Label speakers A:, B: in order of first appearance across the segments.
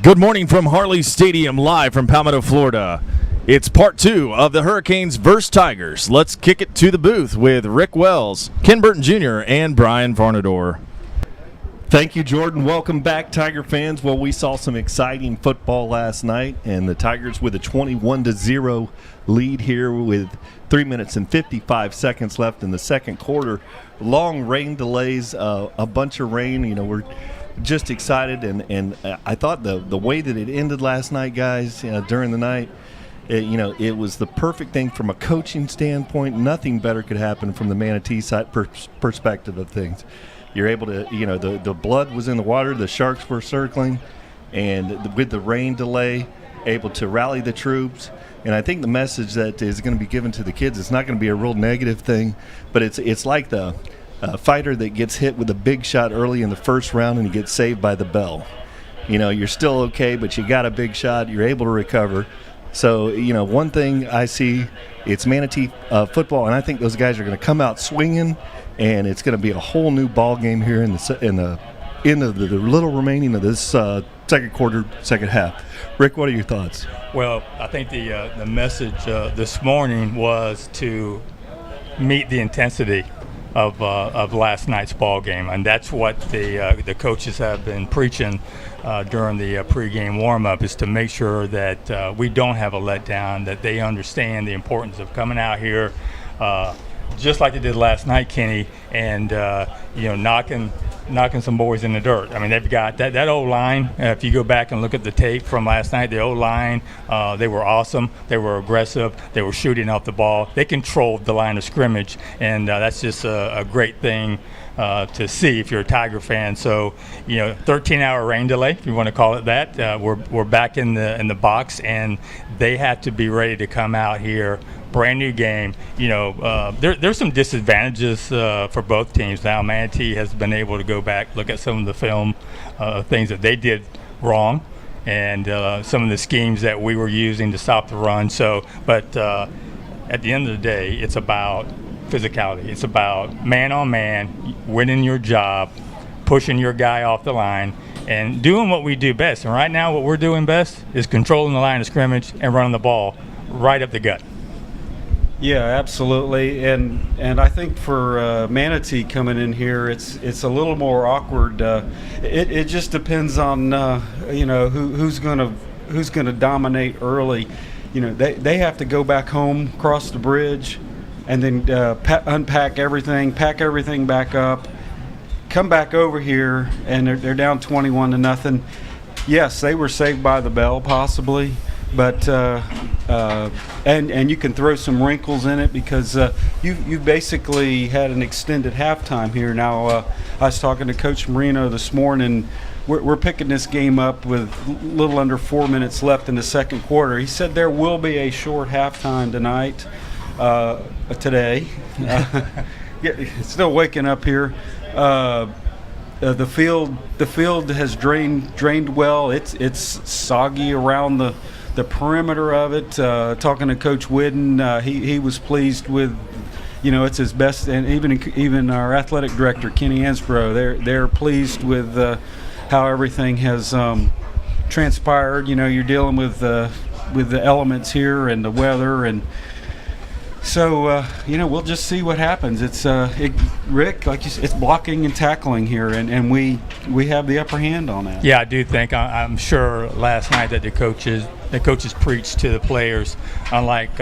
A: Good morning from Harley Stadium, live from Palmetto, Florida. It's part 2 of the Hurricanes vs. Tigers. Let's kick it to the booth with Rick Wells, Ken Burton Jr., and Brian Varnador.
B: Thank you, Jordan. Welcome back, Tiger fans. Well, we saw some exciting football last night, and the Tigers with a 21-0 lead here with 3 minutes and 55 seconds left in the second quarter. Long rain delays, a bunch of rain. We're just excited, and I thought the way that it ended last night, guys, during the night, it was the perfect thing from a coaching standpoint. Nothing better could happen from the Manatee side perspective of things. You're able to, the blood was in the water, the sharks were circling, and with the rain delay, able to rally the troops. And I think the message that is going to be given to the kids, it's not going to be a real negative thing, but it's like the fighter that gets hit with a big shot early in the first round and he gets saved by the bell. You're still okay, but you got a big shot, you're able to recover. So, one thing I see, it's Manatee football, and I think those guys are going to come out swinging, and it's going to be a whole new ball game here in the little remaining of this second quarter, second half. Rick, what are your thoughts?
C: Well, I think the message this morning was to meet the intensity of last night's ball game, and that's what the coaches have been preaching during the pregame warm-up, is to make sure that we don't have a letdown, that they understand the importance of coming out here just like they did last night, Kenny, and knocking some boys in the dirt. I mean, they've got that O-line. If you go back and look at the tape from last night, the O-line, they were awesome. They were aggressive. They were shooting off the ball. They controlled the line of scrimmage, and that's just a great thing to see if you're a Tiger fan. So, 13-hour rain delay, if you want to call it that. We're back in the box, and they have to be ready to come out here. Brand new game. There's some disadvantages for both teams now. Manatee has been able to go back, look at some of the film things that they did wrong, and some of the schemes that we were using to stop the run. But at the end of the day, it's about physicality. It's about man-on-man, winning your job, pushing your guy off the line, and doing what we do best. And right now, what we're doing best is controlling the line of scrimmage and running the ball right up the gut.
D: Yeah, absolutely, and I think for Manatee coming in here, it's a little more awkward. It just depends on who's gonna dominate early. They have to go back home, cross the bridge, and then unpack everything, pack everything back up, come back over here, and they're down 21-0. Yes, they were saved by the bell possibly, but and you can throw some wrinkles in it because you basically had an extended halftime here. Now I was talking to Coach Marino this morning. We're picking this game up with a little under 4 minutes left in the second quarter. He said there will be a short halftime tonight, today. Still waking up here. The field has drained well. It's soggy around the perimeter of it. Talking to Coach Whidden, he was pleased with, it's his best, and even our athletic director Kenny Ansbro, they're pleased with how everything has transpired. You're dealing with the elements here and the weather, and so we'll just see what happens. It's Rick, like you said, it's blocking and tackling here, and we have the upper hand on that.
C: Yeah, I do think. I'm sure last night that the coaches preached to the players, unlike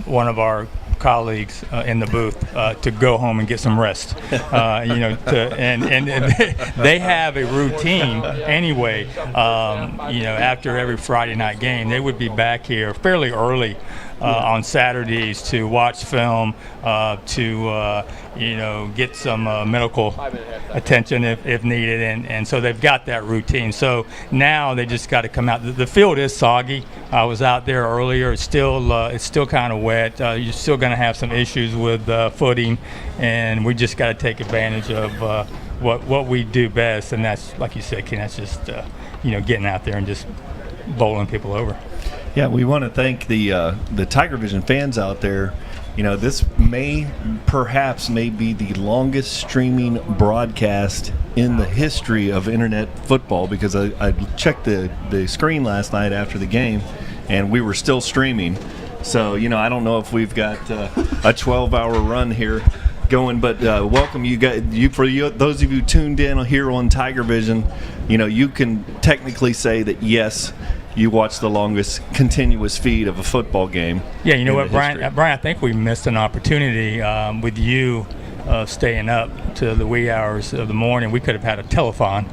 C: one of our colleagues in the booth, to go home and get some rest. And they have a routine anyway. After every Friday night game, they would be back here fairly early on Saturdays to watch film, to get some medical attention if needed, and so they've got that routine. So now they just got to come out. The field is soggy. I was out there earlier. It's still kind of wet. You're still going to have some issues with footing, and we just got to take advantage of what we do best, and that's, like you said, Ken, that's just getting out there and just bowling people over.
B: Yeah, we want to thank the TigerVision fans out there this perhaps may be the longest streaming broadcast in the history of internet football, because I checked the screen last night after the game, and we were still streaming. So, I don't know if we've got a 12-hour run here going, but welcome you guys. Those of you tuned in here on TigerVision, you can technically say that yes, you watched the longest continuous feed of a football game.
C: Yeah, you know what, Brian? I think we missed an opportunity with you staying up to the wee hours of the morning. We could have had a telethon.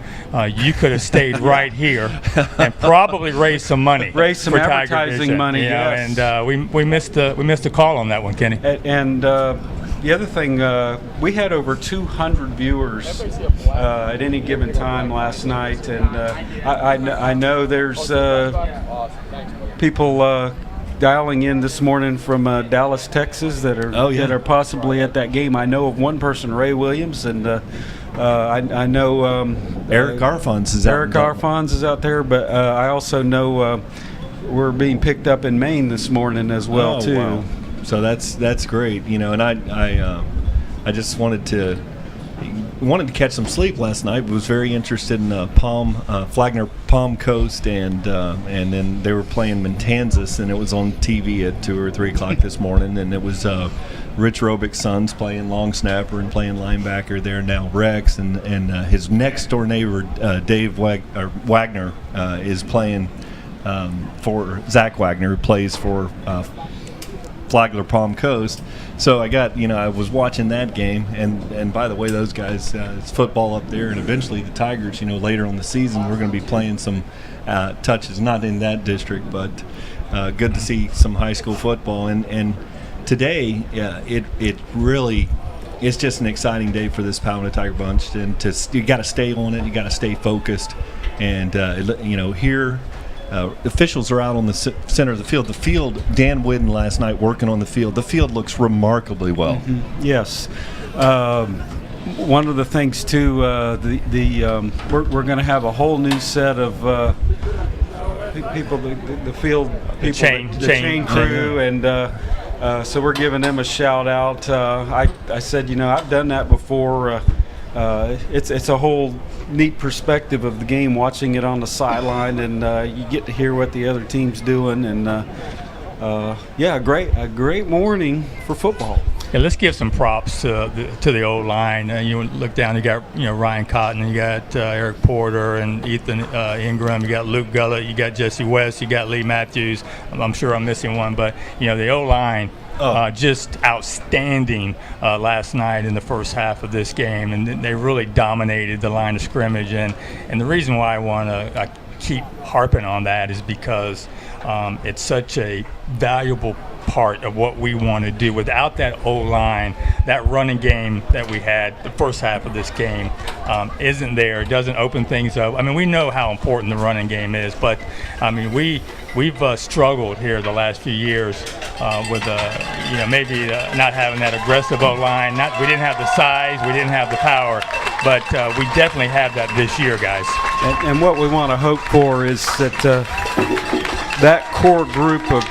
C: You could have stayed right here and probably raised some money.
D: Raised some advertising money. Yes.
C: And we missed the call on that one, Kenny.
D: And the other thing, we had over 200 viewers at any given time last night, and I know there's people dialing in this morning from Dallas, Texas, that are possibly at that game. I know of one person, Ray Williams, and I know
B: Eric Arfons is
D: out there, but I also know we're being picked up in Maine this morning as well too.
B: Wow. So that's great, and I just wanted to catch some sleep last night, but was very interested in Flagler Palm Coast, and then they were playing Matanzas, and it was on TV at 2 or 3 o'clock this morning, and it was Rich Robick's sons playing long snapper and playing linebacker there now, Rex, and his next door neighbor Dave Wagner is playing for Zach Wagner, who plays for Flagler Palm Coast. So I was watching that game, and by the way, those guys, it's football up there, and eventually the Tigers, later on the season, we're going to be playing some touches, not in that district, but good to see some high school football. And today, it really, it's just an exciting day for this Palmetto Tiger Bunch, and you got to stay on it, you got to stay focused, and here. Officials are out on the center of the field. The field, Dan Whidden last night working on the field. The field looks remarkably well.
D: Mm-hmm. Yes. One of the things too, we're going to have a whole new set of people, the field people, the chain crew, and so we're giving them a shout out. I said, I've done that before. It's a whole neat perspective of the game, watching it on the sideline, and you get to hear what the other team's doing, and a great morning for football.
C: Yeah, let's give some props to the old line. You look down, you got Ryan Cotton, you got Eric Porter and Ethan Ingram, you got Luke Gullett, you got Jesse West, you got Lee Matthews. I'm sure I'm missing one, but the old line. Just outstanding last night in the first half of this game, and they really dominated the line of scrimmage. And the reason why I want to keep harping on that is because it's such a valuable part of what we want to do. Without that O-line, that running game that we had the first half of this game isn't there. It doesn't open things up. I mean, we know how important the running game is, but I mean, we've struggled here the last few years with maybe not having that aggressive O-line. We didn't have the size, we didn't have the power, but we definitely have that this year, guys.
D: And what we want to hope for is that that core group of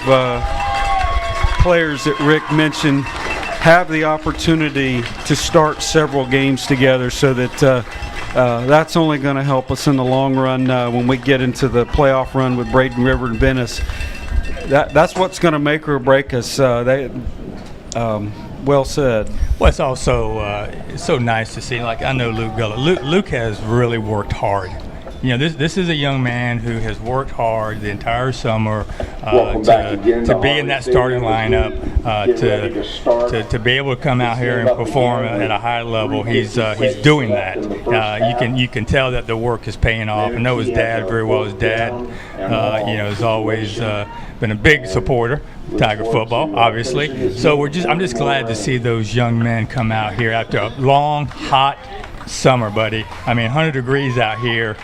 D: players that Rick mentioned have the opportunity to start several games together, so that that's only going to help us in the long run when we get into the playoff run with Braden River and Venice. That's what's going to make or break us. Well said.
C: Well, it's also it's so nice to see. Like, I know Luke Gullett. Luke has really worked hard. This is a young man who has worked hard the entire summer to be in that starting lineup, to be able to come out here and perform at a high level. He's doing that. You can tell that the work is paying off. I know his dad very well. His dad, has always been a big supporter of Tiger football, obviously. So I'm just glad to see those young men come out here after a long, hot summer, buddy. I mean, 100 degrees out here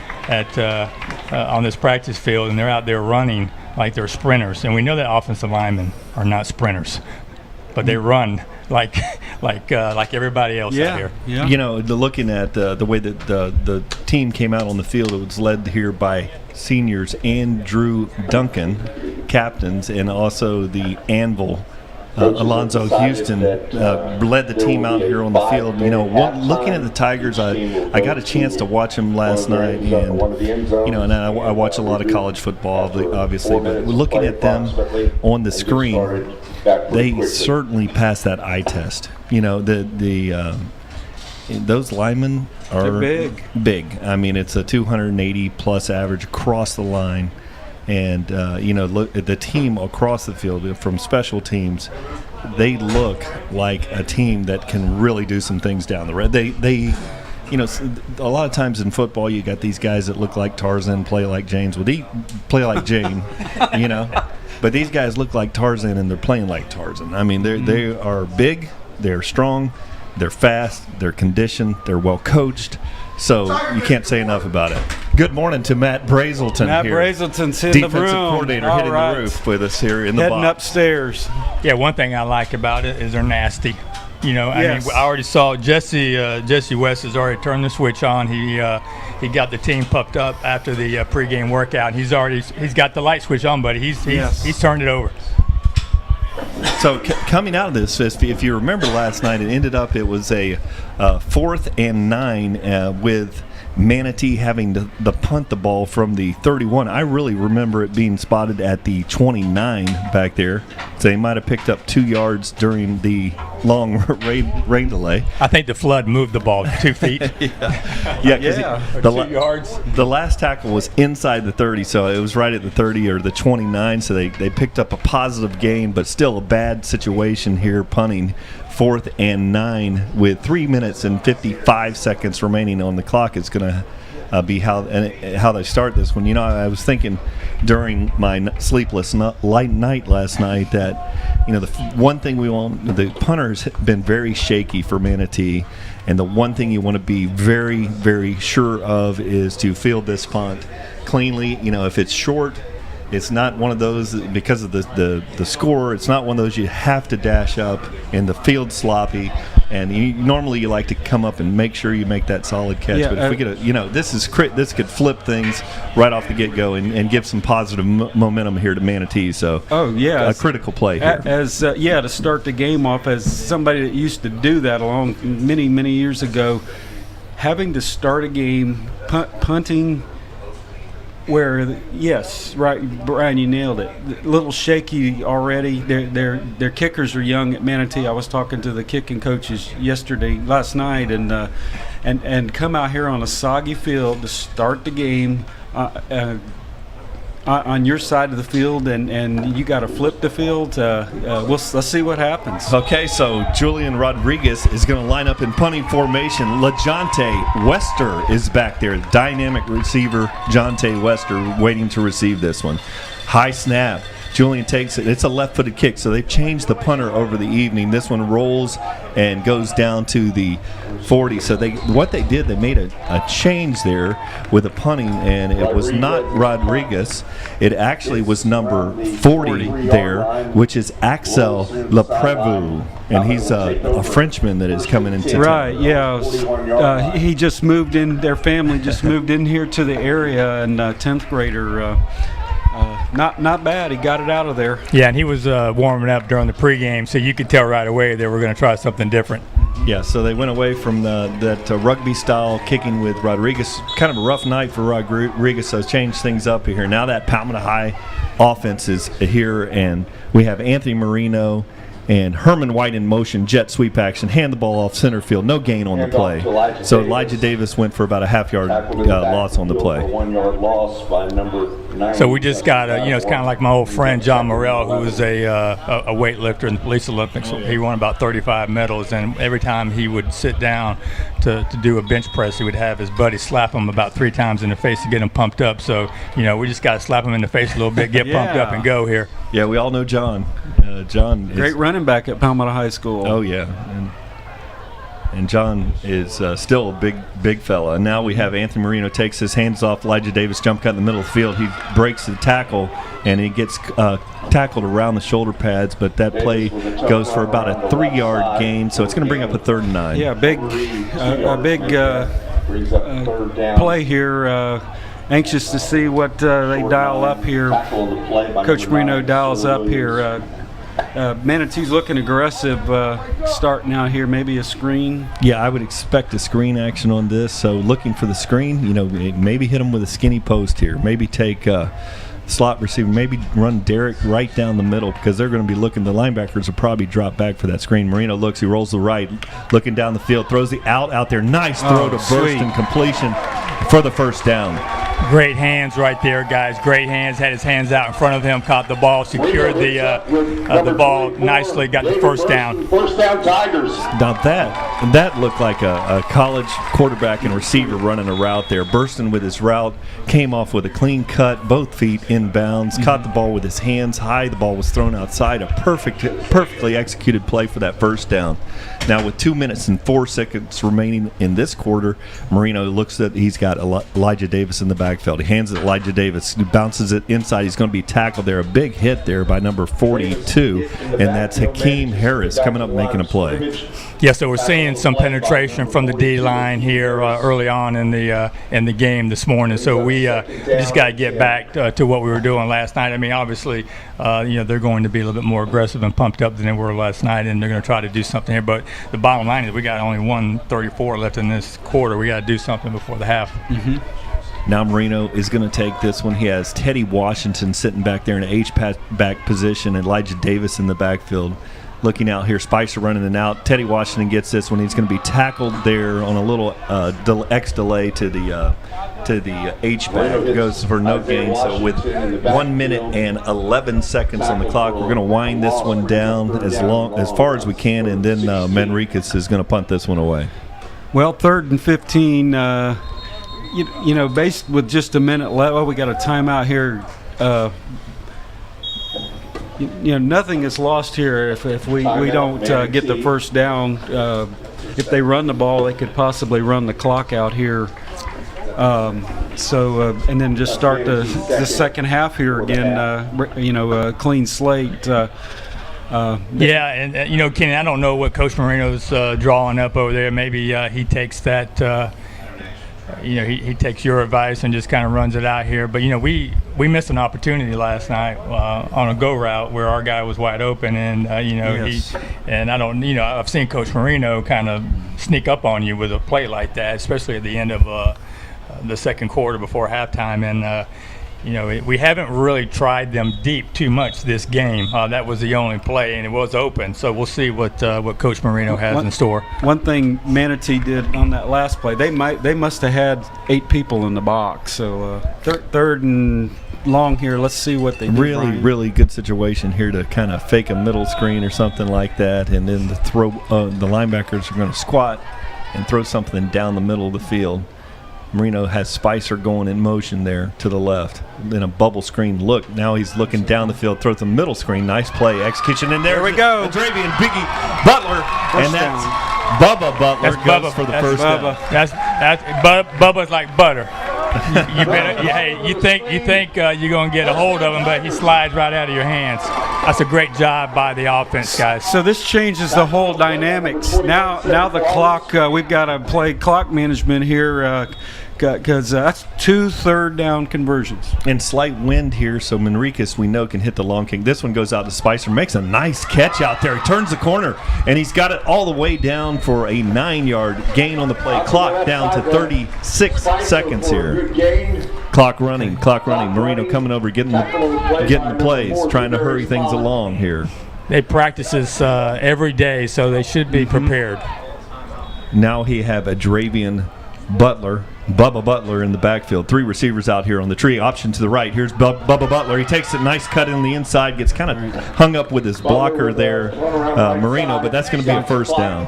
C: on this practice field, and they're out there running like they're sprinters. And we know that offensive linemen are not sprinters, but they run like everybody else out here.
D: Yeah.
B: Looking at the way that the team came out on the field, it was led here by seniors Andrew Duncan, captains, and also the Anvil Alonzo Houston led the team out here on the field. Looking at the Tigers, I got a chance to watch them last night, and and I watch a lot of college football, obviously. But looking at them on the screen, they certainly pass that eye test. Those linemen are big. I mean, it's a 280 plus average across the line. And, look at the team across the field from special teams. They look like a team that can really do some things down the road. They a lot of times in football, you got these guys that look like Tarzan, play like James. Well, they play like Jane, But these guys look like Tarzan, and they're playing like Tarzan. I mean, they are big, they're strong, they're fast, they're conditioned, they're well coached. So you can't say enough about it. Good morning to Matt Brazelton
D: Matt
B: here.
D: Brazelton's hitting the room.
B: Defensive coordinator hitting the roof with us here in the
D: Heading
B: box.
D: upstairs.
C: Yeah, one thing I like about it is they're nasty.
D: Yes.
C: I already saw Jesse West has already turned the switch on. He got the team pumped up after the pregame workout. He's got the light switch on, but he's turned it over.
B: So coming out of this, if you remember last night, it was a 4th and 9 with Manatee having to punt the ball from the 31. I really remember it being spotted at the 29 back there. So they might have picked up 2 yards during the long rain delay.
C: I think the flood moved the ball 2 feet.
B: Yeah.
C: 2 yards.
B: The last tackle was inside the 30, so it was right at the 30 or the 29. So they picked up a positive gain, but still a bad situation here, punting 4th and 9 with 3 minutes and 55 seconds remaining on the clock. It's going to be how they start this one. I was thinking during my sleepless night last night that the one thing we want, the punter's been very shaky for Manatee, and the one thing you want to be very, very sure of is to field this punt cleanly. If it's short, it's not one of those, because of the score, it's not one of those you have to dash up and the field sloppy, and normally you like to come up and make sure you make that solid catch.
D: Yeah,
B: but if we get this could flip things right off the get-go and give some positive momentum here to Manatee. So a critical play here.
D: To start the game off, as somebody that used to do that along many years ago, having to start a game punting. Where right, Brian, you nailed it. A little shaky already. Their kickers are young at Manatee. I was talking to the kicking coaches last night, and come out here on a soggy field to start the game on your side of the field, and you got to flip the field. Let's see what happens.
B: Okay, so Julian Rodriguez is going to line up in punting formation. LaJonte Wester is back there. Dynamic receiver Jonte Wester waiting to receive this one. High snap. Julian takes it. It's a left-footed kick, so they've changed the punter over the evening. This one rolls and goes down to the 40. So they made a change there with the punting, and it was not Rodriguez. It actually was number 40 there, which is Axel Leprevoux, and he's a Frenchman that is coming into
D: right, yeah. He just moved in. Their family just moved in here to the area, and 10th grader. Not bad. He got it out of there.
C: Yeah, and he was warming up during the pregame, so you could tell right away they were going to try something different.
B: Yeah, so they went away from that rugby-style kicking with Rodriguez. Kind of a rough night for Rodriguez, so changed things up here. Now that Palmetto High offense is here, and we have Anthony Marino and Herman White in motion, jet sweep action, hand the ball off center field, no gain on the play. So Elijah Davis went for about a half-yard loss on the play.
E: 1 yard loss by number 9.
C: So we just got it's kind of like my old friend John Morrell, who was a weightlifter in the Police Olympics. He won about 35 medals, and every time he would sit down to do a bench press, he would have his buddy slap him about 3 times in the face to get him pumped up. So, we just got to slap him in the face a little bit, get pumped up, and go here.
B: Yeah, we all know John. John is
D: great running back at Palmetto High School.
B: Oh, yeah. And John is still a big fella. And now we have Anthony Marino takes his hands off Elijah Davis, jump cut in the middle of the field. He breaks the tackle, and he gets tackled around the shoulder pads, but that play goes for about a 3-yard gain, so it's going to bring up a 3rd and 9.
D: Yeah, a big play here. Anxious to see what they dial up here. Coach Marino dials up here. Manatee's looking aggressive starting out here. Maybe a screen.
B: Yeah, I would expect a screen action on this. So looking for the screen, maybe hit him with a skinny post here. Maybe take slot receiver, maybe run Derek right down the middle because they're going to be looking. The linebackers will probably drop back for that screen. Marino looks, he rolls the right, looking down the field, throws the out there. Nice throw to burst and completion for the first down.
C: Great hands right there, guys. Great hands. Had his hands out in front of him, caught the ball, secured the ball nicely, got the first down.
E: First down, Tigers.
B: Now that looked like a college quarterback and receiver running a route there. Bursting with his route, came off with a clean cut, both feet inbounds, caught the ball with his hands high. The ball was thrown outside. A perfectly executed play for that first down. Now with 2 minutes and 4 seconds remaining in this quarter, Marino looks at, he's got Elijah Davis in the backfield. He hands it to Elijah Davis, who bounces it inside. He's going to be tackled there. A big hit there by number 42, and that's Hakeem Harris coming up making a play.
C: Yeah, so we're seeing some penetration from the D-line here early on in the game this morning. So we just got to get back to what we were doing last night. I mean, obviously, they're going to be a little bit more aggressive and pumped up than they were last night, and they're going to try to do something here. But the bottom line is we got only 1:34 left in this quarter. We got to do something before the half.
B: Now Marino is going to take this one. He has Teddy Washington sitting back there in an H-back position, and Elijah Davis in the backfield. Looking out here, Spicer running and out. Teddy Washington gets this one. He's going to be tackled there on a little X delay to the H-back. Goes for no gain. So with 1 minute and 11 seconds on the clock, we're going to wind this one down as far as we can, and then Manriquez is going to punt this one away.
D: Well, 3rd and 15. Based with just a minute left. Well, we got a timeout here. Nothing is lost here if we don't get the first down. If they run the ball, they could possibly run the clock out here. And then just start the second half here again. A clean slate.
C: Kenny, I don't know what Coach Marino's drawing up over there. Maybe he takes that. He takes your advice and just kind of runs it out here. But, we missed an opportunity last night on a go route where our guy was wide open. And,
D: Yes.
C: I've seen Coach Marino kind of sneak up on you with a play like that, especially at the end of the second quarter before halftime. And, we haven't really tried them deep too much this game. That was the only play, and it was open. So we'll see what Coach Marino has in store.
D: One thing Manatee did on that last play, they must have had 8 people in the box. So third and long here. Let's see what they do.
B: Really good situation here to kind of fake a middle screen or something like that, and then the linebackers are going to squat and throw something down the middle of the field. Marino has Spicer going in motion there to the left. Then a bubble screen look. Now he's looking down the field, throws the middle screen. Nice play, execution. And there
D: we go.
B: Adravian Biggie Butler.
D: First
B: and that's
D: down.
B: Bubba Butler
C: That's
B: goes
C: Bubba.
B: for the
C: That's
B: first
C: Bubba.
B: down.
C: Bubba's like butter. You better, you think you're going to get a hold of him, but he slides right out of your hands. That's a great job by the offense, guys.
D: So this changes the whole dynamics. Now the clock, we've got to play clock management here because that's 2 third down conversions.
B: And slight wind here, so Manriquez, we know, can hit the long kick. This one goes out to Spicer, makes a nice catch out there. He turns the corner, and he's got it all the way down for a 9-yard gain on the play. Clock down to 36 seconds here. Clock running. Marino coming over, getting the plays, trying to hurry things along here.
C: They practice this every day, so they should be prepared.
B: Now he have Adravian Bubba Butler in the backfield. 3 receivers out here on the tree. Option to the right. Here's Bubba Butler. He takes a nice cut in the inside. Gets kind of hung up with his blocker there, Marino, but that's going to be a first down.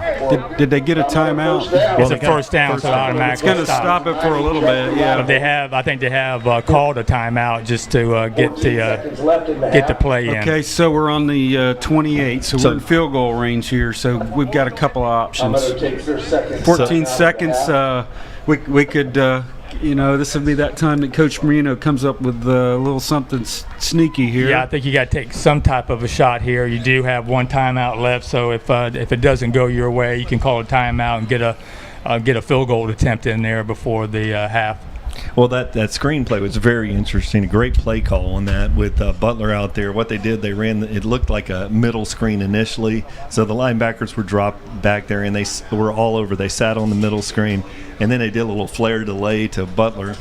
D: Did they get a timeout?
C: It's a first down, so automatically
D: it's going to stop it for a little bit. Yeah.
C: But I think they have called a timeout just to get the play in.
D: Okay, so we're on the 28, so we're in field goal range here. So we've got a couple of options. 14 seconds. We could, this would be that time that Coach Marino comes up with a little something sneaky here.
C: Yeah, I think you got to take some type of a shot here. You do have 1 timeout left, so if it doesn't go your way, you can call a timeout and get a field goal attempt in there before the half.
B: Well, that screenplay was very interesting. A great play call on that with Butler out there. What they did, they ran. It looked like a middle screen initially, so the linebackers were dropped back there, and they were all over. They sat on the middle screen, and then they did a little flare delay to Butler.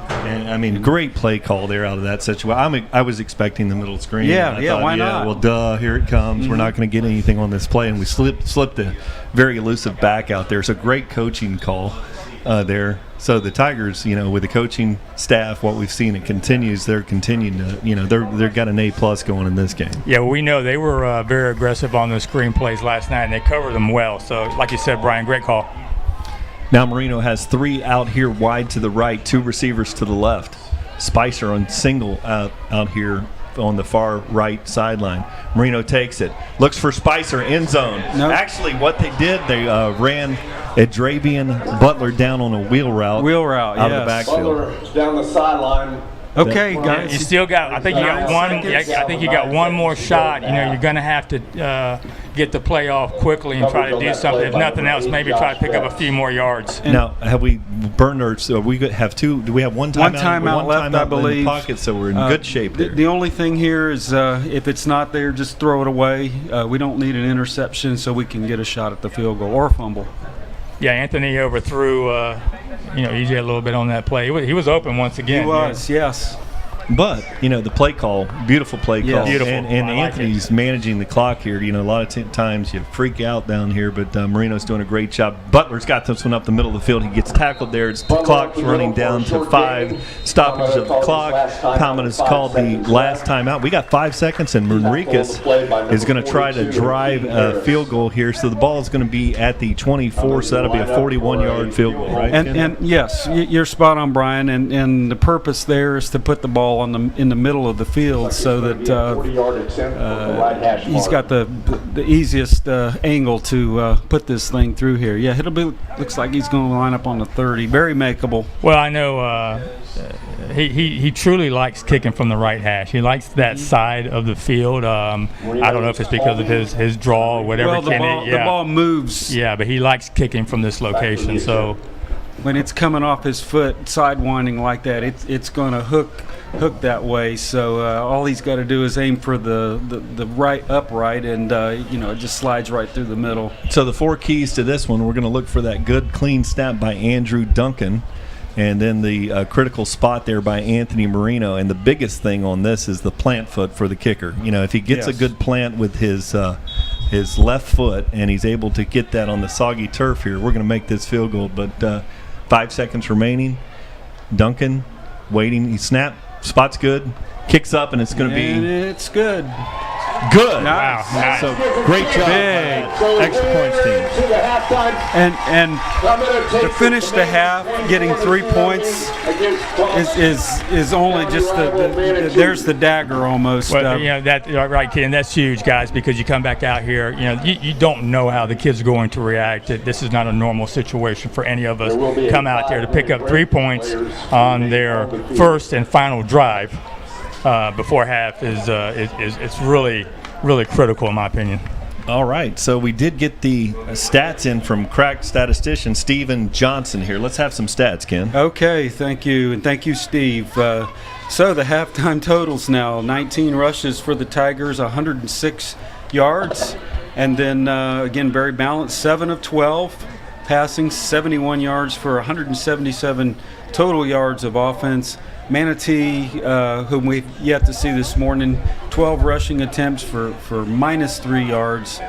B: And I mean, great play call there out of that situation. I was expecting the middle screen.
D: Why not?
B: Well, duh, here it comes. We're not going to get anything on this play, and we slipped a very elusive back out there. So great coaching call there. So the Tigers, with the coaching staff, what we've seen, it continues. They're continuing to, they've got an A+ going in this game.
C: Yeah, well, we know they were very aggressive on those screen plays last night, and they covered them well. So, like you said, Brian, great call.
B: Now Marino has 3 out here wide to the right, 2 receivers to the left. Spicer on single out here on the far right sideline. Marino takes it, looks for Spicer, end zone.
D: Nope.
B: Actually, what they did, they ran Adravian Butler down on a wheel route out of the backfield.
E: Butler down the sideline.
D: Okay, guys.
C: You still got. I think you got one. I think you got one more shot. You're going to have to get the play off quickly and try to do something. If nothing else, maybe try to pick up a few more yards.
B: Now, have we burned our? So we have 2. Do we have one timeout?
D: One timeout left, I believe.
B: In the pocket, so we're in good shape there.
D: The only thing here is if it's not there, just throw it away. We don't need an interception, so we can get a shot at the field goal or fumble.
C: Yeah, Anthony overthrew, EJ a little bit on that play. He was open once again.
D: He was, yes.
B: But, the play call, beautiful play call.
D: Yeah.
C: Beautiful.
B: And
C: I like
B: Anthony's managing the clock here. A lot of times you freak out down here, but Marino's doing a great job. Butler's got this one up the middle of the field. He gets tackled there. The clock's running down to 5. Stoppage of the clock. Palmetto's called the last timeout. We got 5 seconds, and Manriquez is going to try to drive a field goal here. So the ball is going to be at the 24, so that'll be a 41-yard field goal, right?
D: And yes, you're spot on, Brian. And the purpose there is to put the ball in the middle of the field so that he's got the easiest angle to put this thing through here. Yeah, looks like he's going to line up on the 30. Very makeable.
C: Well, I know he truly likes kicking from the right hash. He likes that side of the field. I don't know if it's because of his draw or whatever.
D: Well, the ball moves.
C: Yeah, but he likes kicking from this location. So
D: when it's coming off his foot, sidewinding like that, it's going to hook that way. So all he's got to do is aim for the right upright, and it just slides right through the middle.
B: So the 4 keys to this one, we're going to look for that good clean snap by Andrew Duncan, and then the critical spot there by Anthony Marino. And the biggest thing on this is the plant foot for the kicker. If he gets a good plant with his left foot and he's able to get that on the soggy turf here, we're going to make this field goal. But 5 seconds remaining. Duncan waiting. He snapped. Spot's good. Kicks up, and it's going to be.
D: And it's good.
B: Good.
C: Wow. Nice.
B: So great job.
D: Big.
B: Extra points team.
D: And to finish the half, getting 3 points is only just there's the dagger almost.
C: Well, that right, Ken. That's huge, guys, because you come back out here. You don't know how the kids are going to react. This is not a normal situation for any of us. Come out there to pick up 3 points on their first and final drive before half is it's really critical in my opinion.
B: All right, so we did get the stats in from crack statistician Steven Johnson here. Let's have some stats, Ken.
D: Okay, thank you, and thank you, Steve. So the halftime totals now: 19 rushes for the Tigers, 106 yards, and then again very balanced, 7 of 12 passing, 71 yards for 177 total yards of offense. Manatee, whom we've yet to see this morning, 12 rushing attempts for -3 yards.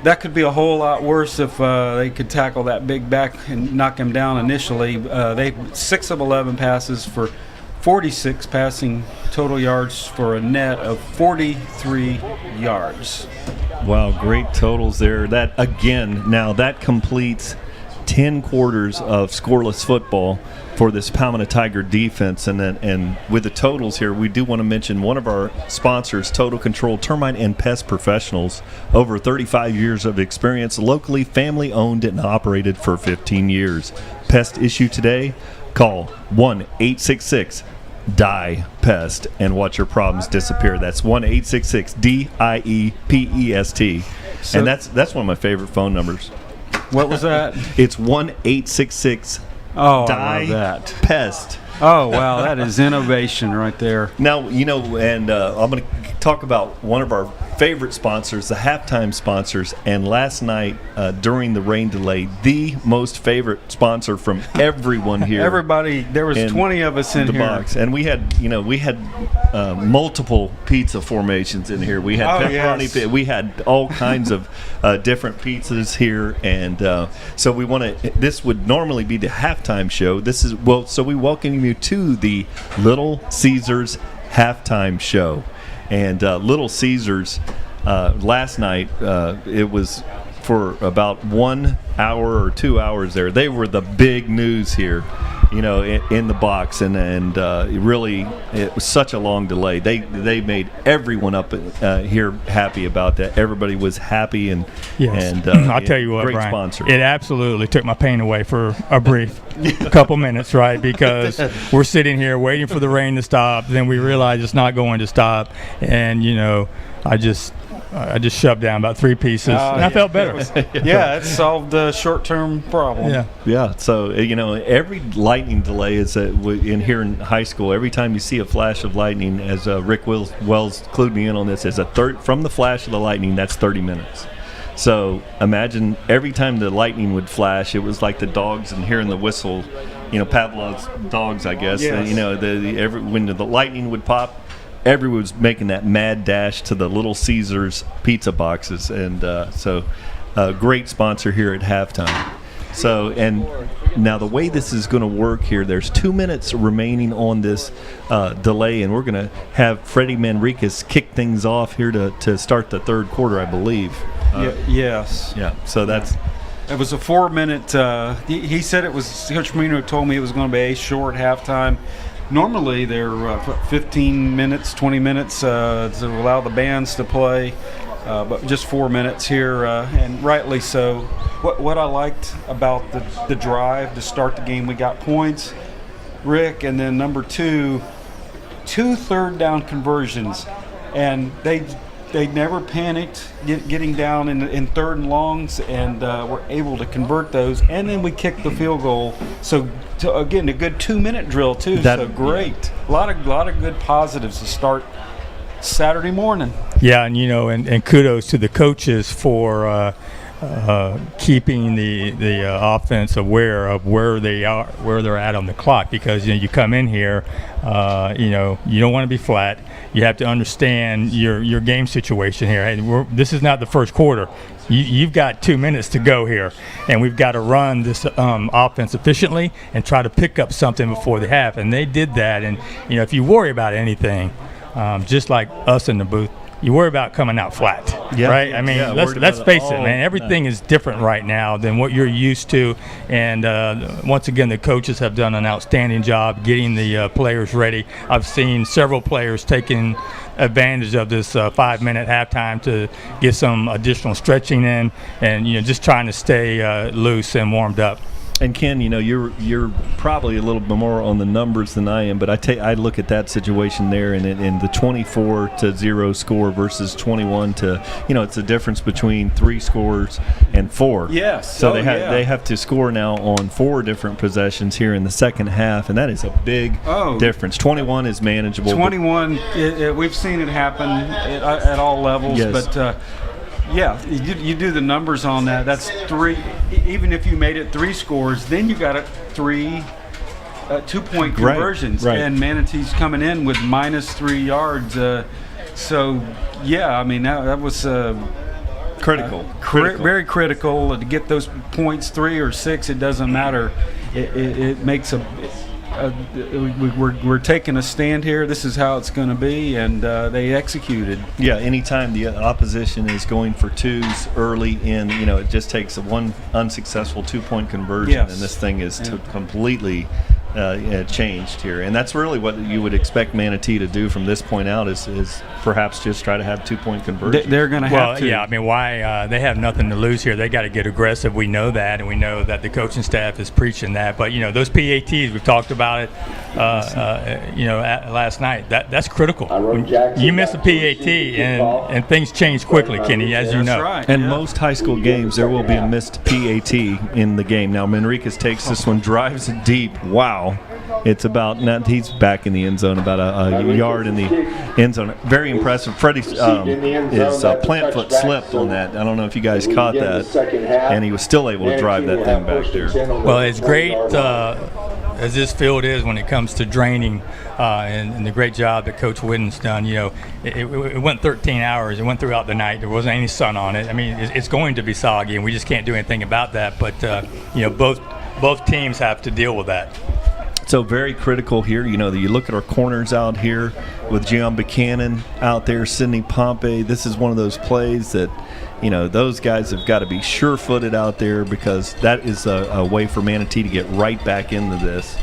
D: That could be a whole lot worse if they could tackle that big back and knock him down initially. They 6 of 11 passes for 46 passing total yards for a net of 43 yards.
B: Wow, great totals there. That again, now that completes 10 quarters of scoreless football for this Palmetto Tiger defense. And with the totals here, we do want to mention one of our sponsors, Total Control Termite and Pest Professionals. Over 35 years of experience, locally family owned and operated for 15 years. Pest issue today? Call 1-866-DIE-PEST and watch your problems disappear. That's 1-866-DIEPEST. And that's one of my favorite phone numbers.
D: What was that?
B: It's 1-866
D: Oh,
B: Die
D: I love that.
B: Pest.
D: Oh, wow, that is innovation right there.
B: Now, and I'm going to talk about one of our favorite sponsors, the halftime sponsors, and last night during the rain delay, the most favorite sponsor from everyone here.
D: Everybody, there was 20 of us in
B: the
D: here.
B: box, and we had multiple pizza formations in here. We had pepperoni,
D: yes.
B: we had all kinds of different pizzas here, and so we want to. This would normally be the halftime show. So we welcome you to the Little Caesars halftime show. And Little Caesars, last night, it was for about 1 hour or 2 hours there. They were the big news here, in the box. And really, it was such a long delay. They made everyone up here happy about that. Everybody was happy. And
C: I'll tell you what,
B: great
C: Brian,
B: sponsor.
C: it absolutely took my pain away for a brief couple minutes, right? Because we're sitting here waiting for the rain to stop. Then we realize it's not going to stop. And, I just shoved down about 3 pieces, and I felt better.
D: It solved the short-term problem.
B: Yeah. So every lightning delay is in here in high school. Every time you see a flash of lightning, as Rick Wells clued me in on this, from the flash of the lightning, that's 30 minutes. So imagine every time the lightning would flash, it was like the dogs and hearing the whistle. Pavlov's dogs, I guess.
D: Yes.
B: When the lightning would pop, everyone was making that mad dash to the Little Caesars pizza boxes, and so great sponsor here at halftime. So, and now the way this is going to work here, there's 2 minutes remaining on this delay, and we're going to have Freddie Manriquez kick things off here to start the third quarter, I believe.
D: Yes.
B: Yeah. So that's.
D: It was a 4-minute. He said it was. Coach Marino told me it was going to be a short halftime. Normally, they're 15 minutes, 20 minutes to allow the bands to play, but just 4 minutes here, and rightly so. What I liked about the drive to start the game, we got points, Rick, and then number two third down conversions, and they never panicked getting down in third and longs, and were able to convert those, and then we kicked the field goal. So again, a good 2-minute drill too. So great, a lot of good positives to start Saturday morning.
C: Yeah, and and kudos to the coaches for keeping the offense aware of where they're at on the clock, because you come in here, you don't want to be flat. You have to understand your game situation here. And this is not the first quarter. You've got 2 minutes to go here, and we've got to run this offense efficiently and try to pick up something before the half. And they did that. And if you worry about anything, just like us in the booth, you worry about coming out flat, right? I mean, let's face it, man. Everything is different right now than what you're used to. And once again, the coaches have done an outstanding job getting the players ready. I've seen several players taking advantage of this 5-minute halftime to get some additional stretching in, and just trying to stay loose and warmed up.
B: And Ken, you're probably a little bit more on the numbers than I am, but I look at that situation there, and the 24-0 score versus 21 to, it's a difference between 3 scores and 4.
D: Yes.
B: So they have to score now on 4 different possessions here in the second half, and that is a big difference. 21 is manageable.
D: 21, we've seen it happen at all levels,
B: yes.
D: But. Yeah, you do the numbers on that. That's 3. Even if you made it 3 scores, then you got 3 2-point conversions.
B: Right.
D: And Manatee's coming in with -3 yards. So, yeah, I mean, that was
B: critical.
D: Very critical to get those points, 3 or 6. It doesn't matter. It makes we're taking a stand here. This is how it's going to be, and they executed.
B: Yeah, anytime the opposition is going for 2s early in, it just takes one unsuccessful 2-point conversion,
D: yes.
B: and this thing is completely changed here, and that's really what you would expect Manatee to do from this point out is perhaps just try to have 2-point conversion.
D: They're going to have to.
C: Yeah, I mean, why they have nothing to lose here. They got to get aggressive. We know that, and we know that the coaching staff is preaching that. But those PATs, we've talked about it. Last night. That's critical. You miss a PAT, and things change quickly, Kenny, as you know.
D: That's right.
B: And most high school games, there will be a missed PAT in the game. Now, Manriquez takes this one, drives it deep. Wow. It's about now he's back in the end zone, about a yard in the end zone. Very impressive. Freddie's his plant foot slipped on that. I don't know if you guys caught that, and he was still able to drive that thing back there.
C: Well, it's great as this field is when it comes to draining, and the great job that Coach Whidden's done. It went 13 hours. It went throughout the night. There wasn't any sun on it. I mean, it's going to be soggy, and we just can't do anything about that. But both teams have to deal with that.
B: So very critical here. You look at our corners out here with Gian Buchanan out there, Sidney Pompey. This is one of those plays that, those guys have got to be sure-footed out there, because that is a way for Manatee to get right back into this.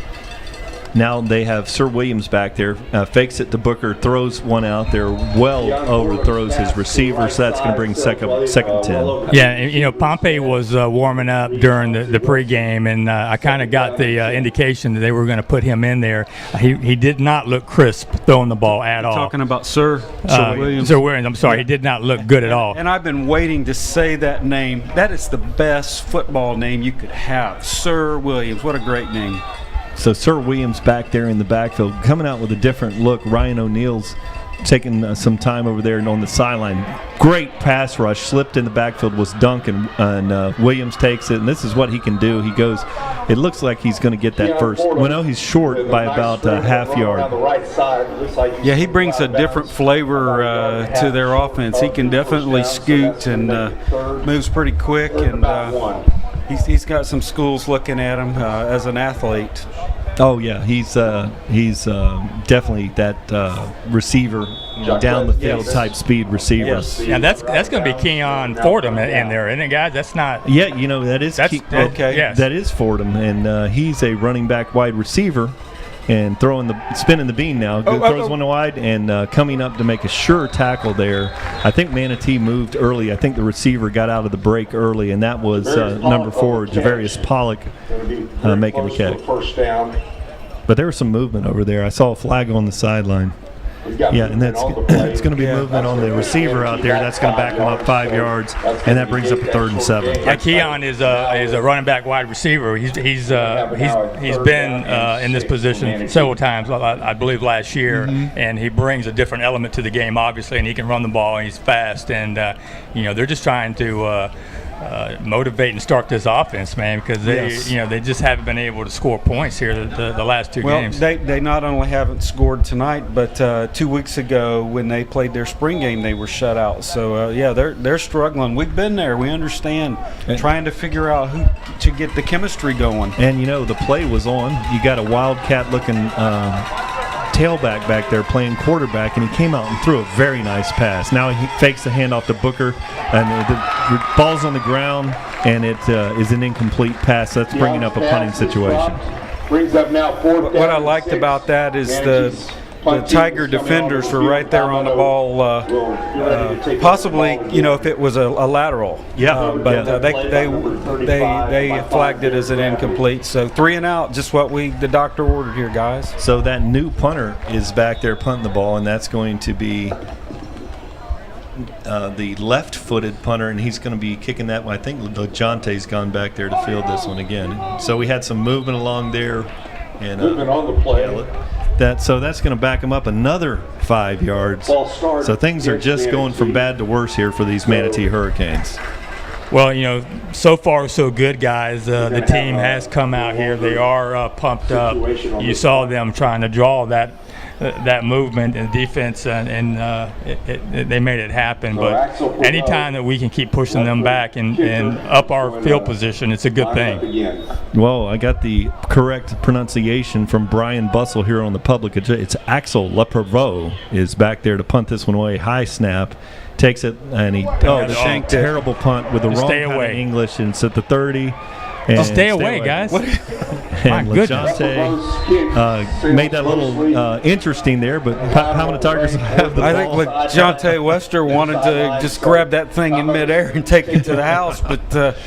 B: Now they have Sir Williams back there, fakes it to Booker, throws one out there, overthrows his receiver, so that's going to bring second 10.
C: Yeah, Pompey was warming up during the pregame, and I kind of got the indication that they were going to put him in there. He did not look crisp throwing the ball at all.
D: Talking about Sir Williams.
C: Sir Williams, I'm sorry, he did not look good at all.
D: And I've been waiting to say that name. That is the best football name you could have. Sir Williams, what a great name.
B: So Sir Williams back there in the backfield, coming out with a different look. Ryan O'Neill's taking some time over there and on the sideline. Great pass rush, slipped in the backfield, was Duncan, and Williams takes it, and this is what he can do. He goes, it looks like he's going to get that first. Well, no, he's short by about a half yard.
D: Yeah, he brings a different flavor to their offense. He can definitely scoot and moves pretty quick, and he's got some schools looking at him as an athlete.
B: Oh yeah, he's definitely that receiver, down the field type speed receiver.
D: Yes.
C: Yeah, that's going to be Keon Fordham in there, isn't it, guys? That's not.
B: Yeah, that is
D: okay.
C: Yes.
B: That is Fordham, and he's a running back wide receiver, and spinning the bean now. Throws one wide and coming up to make a sure tackle there. I think Manatee moved early. I think the receiver got out of the break early, and that was number 4, Javarius Pollock, making the catch. But there was some movement over there. I saw a flag on the sideline. Yeah, and it's going to be movement on the receiver out there. That's going to back him up 5 yards, and that brings up a 3rd and 7.
C: Yeah, Keon is a running back wide receiver. He's been in this position several times, I believe last year, and he brings a different element to the game, obviously, and he can run the ball, and he's fast, and they're just trying to motivate and start this offense, man, because they just haven't been able to score points here the last two games.
D: They not only haven't scored tonight, but 2 weeks ago when they played their spring game, they were shut out. So they're struggling. We've been there. We understand. Trying to figure out who to get the chemistry going.
B: And the play was on. You got a wildcat looking tailback back there playing quarterback, and he came out and threw a very nice pass. Now he fakes the handoff to Booker, and the ball's on the ground, and it is an incomplete pass. That's bringing up a punting situation.
E: Brings up now 4th down.
D: What I liked about that is the Tiger defenders were right there on the ball, possibly, if it was a lateral. But they flagged it as an incomplete. So 3 and out, just what the doctor ordered here, guys.
B: So that new punter is back there punting the ball, and that's going to be the left-footed punter, and he's going to be kicking that one. I think LeJonte's gone back there to field this one again. So we had some movement along there. And,
E: movement on the play.
B: So that's going to back them up another 5 yards. So things are just going from bad to worse here for these Manatee Hurricanes.
C: Well, so far so good, guys. The team has come out here. They are pumped up. You saw them trying to draw that movement and defense, and they made it happen. But anytime that we can keep pushing them back and up our field position, it's a good thing.
B: Well, I got the correct pronunciation from Brian Bussell here on the public. It's Axel Lepreveau is back there to punt this one away. High snap. Takes it, and the terrible punt with the wrong kind of English, and it's at the 30. And
C: Stay away, guys. My
B: And
C: goodness.
B: LeJonte made that a little interesting there, but Palmetto Tigers have the
D: I
B: ball.
D: think LeJonte Wester wanted to just grab that thing in midair and take it to the house, but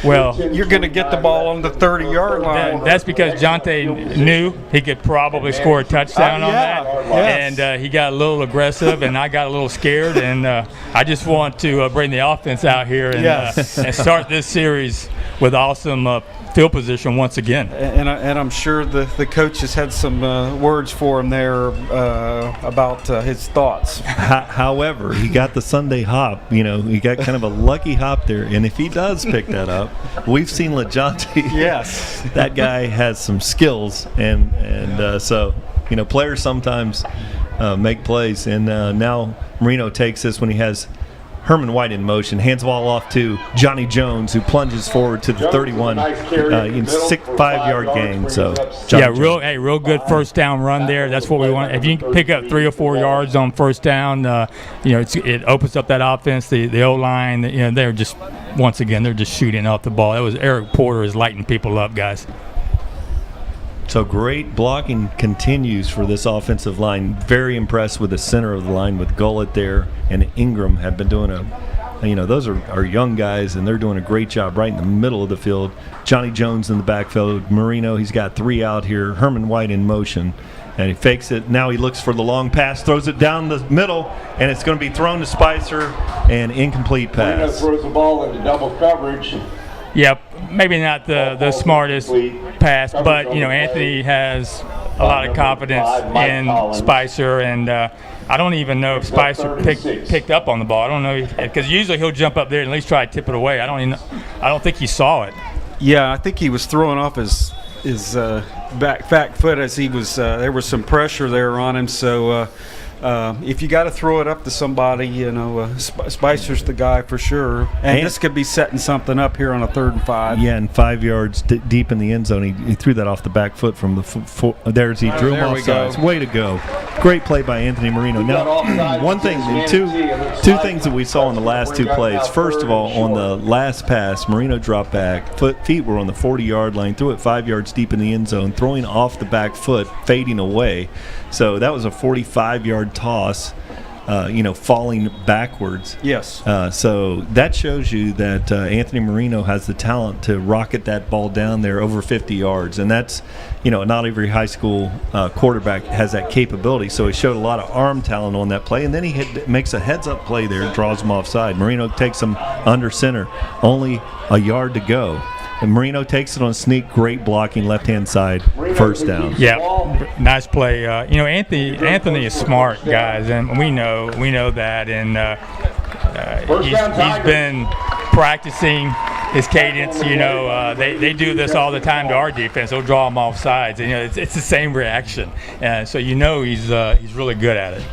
C: Well,
D: you're going to get the ball on the 30-yard line.
C: that's because Jonte knew he could probably score a touchdown on that,
D: yes.
C: and he got a little aggressive, and I got a little scared, and I just want to bring the offense out here and,
D: Yes.
C: and start this series with awesome field position once again.
D: And I'm sure the coaches had some words for him there about his thoughts.
B: However, he got the Sunday hop. You know, he got kind of a lucky hop there. And if he does pick that up, we've seen LeJonte.
D: Yes.
B: That guy has some skills. And so, you know, players sometimes make plays. And now Marino takes this when he has Herman White in motion, hands the ball off to Johnny Jones, who plunges forward to the 31 in 5-yard gain. So,
C: Real good first down run there. That's what we want. If you can pick up 3 or 4 yards on first down, you know, it opens up that offense. The O-line, you know, they're just shooting off the ball. That was Eric Porter is lighting people up, guys.
B: So great blocking continues for this offensive line. Very impressed with the center of the line with Gullett there, and Ingram have been doing those are young guys, and they're doing a great job right in the middle of the field. Johnny Jones in the backfield. Marino, he's got 3 out here. Herman White in motion, and he fakes it. Now he looks for the long pass, throws it down the middle, and it's going to be thrown to Spicer, and incomplete
E: Marino
B: pass.
E: throws the ball into double coverage.
C: Yep, maybe not the smartest pass, but you know Anthony has a lot of confidence in Spicer, and I don't even know if Spicer picked up on the ball. I don't know because usually he'll jump up there and at least try to tip it away. I don't think he saw it.
D: Yeah, I think he was throwing off his back foot as he was. There was some pressure there on him, so. If you got to throw it up to somebody, you know, Spicer's the guy for sure. And this could be setting something up here on a 3rd and 5.
B: Yeah, and 5 yards deep in the end zone. He threw that off the back foot from the he drew him off sides. Way to go. Great play by Anthony Marino. Now, one thing, two things that we saw in the last 2 plays. First of all, on the last pass, Marino dropped back. Feet were on the 40-yard line, threw it 5 yards deep in the end zone, throwing off the back foot, fading away. So that was a 45-yard toss, falling backwards.
D: Yes.
B: So that shows you that Anthony Marino has the talent to rocket that ball down there over 50 yards. And that's, not every high school quarterback has that capability. So he showed a lot of arm talent on that play. And then he makes a heads-up play there and draws him offside. Marino takes him under center, only a yard to go. And Marino takes it on a sneak, great blocking, left-hand side, first down.
C: Yeah, nice play. Anthony is smart, guys, and we know that, and he's been practicing his cadence. They do this all the time to our defense. They'll draw him off sides, and it's the same reaction. So he's really good at it.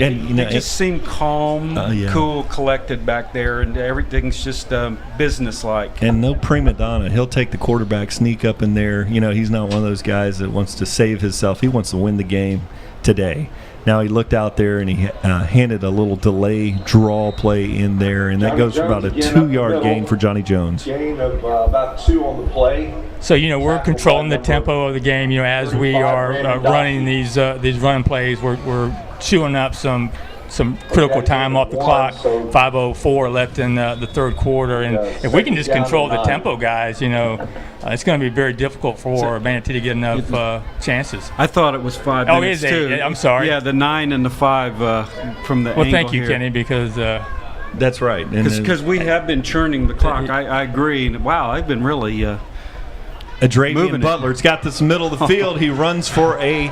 B: And
D: it just seemed calm, cool, collected back there, and everything's just business-like.
B: And no prima donna. He'll take the quarterback, sneak up in there. He's not one of those guys that wants to save himself. He wants to win the game today. Now he looked out there and he handed a little delay draw play in there, and that goes for about a 2-yard gain for Johnny Jones.
E: Gain of about 2 on the play.
C: So we're controlling the tempo of the game. As we are running these running plays, we're chewing up some critical time off the clock. 5:04 left in the 3rd quarter, and if we can just control the tempo, guys, it's going to be very difficult for Manatee to get enough chances.
D: I thought it was 5 minutes too.
C: I'm sorry.
D: Yeah, the 9 and the 5 from the angle.
C: Well, thank you,
D: here.
C: Kenny, because
B: that's right.
D: Because we have been churning the clock. I agree. Wow, I've been really.
B: Adravian Butler. It's got this middle of the field. He runs for a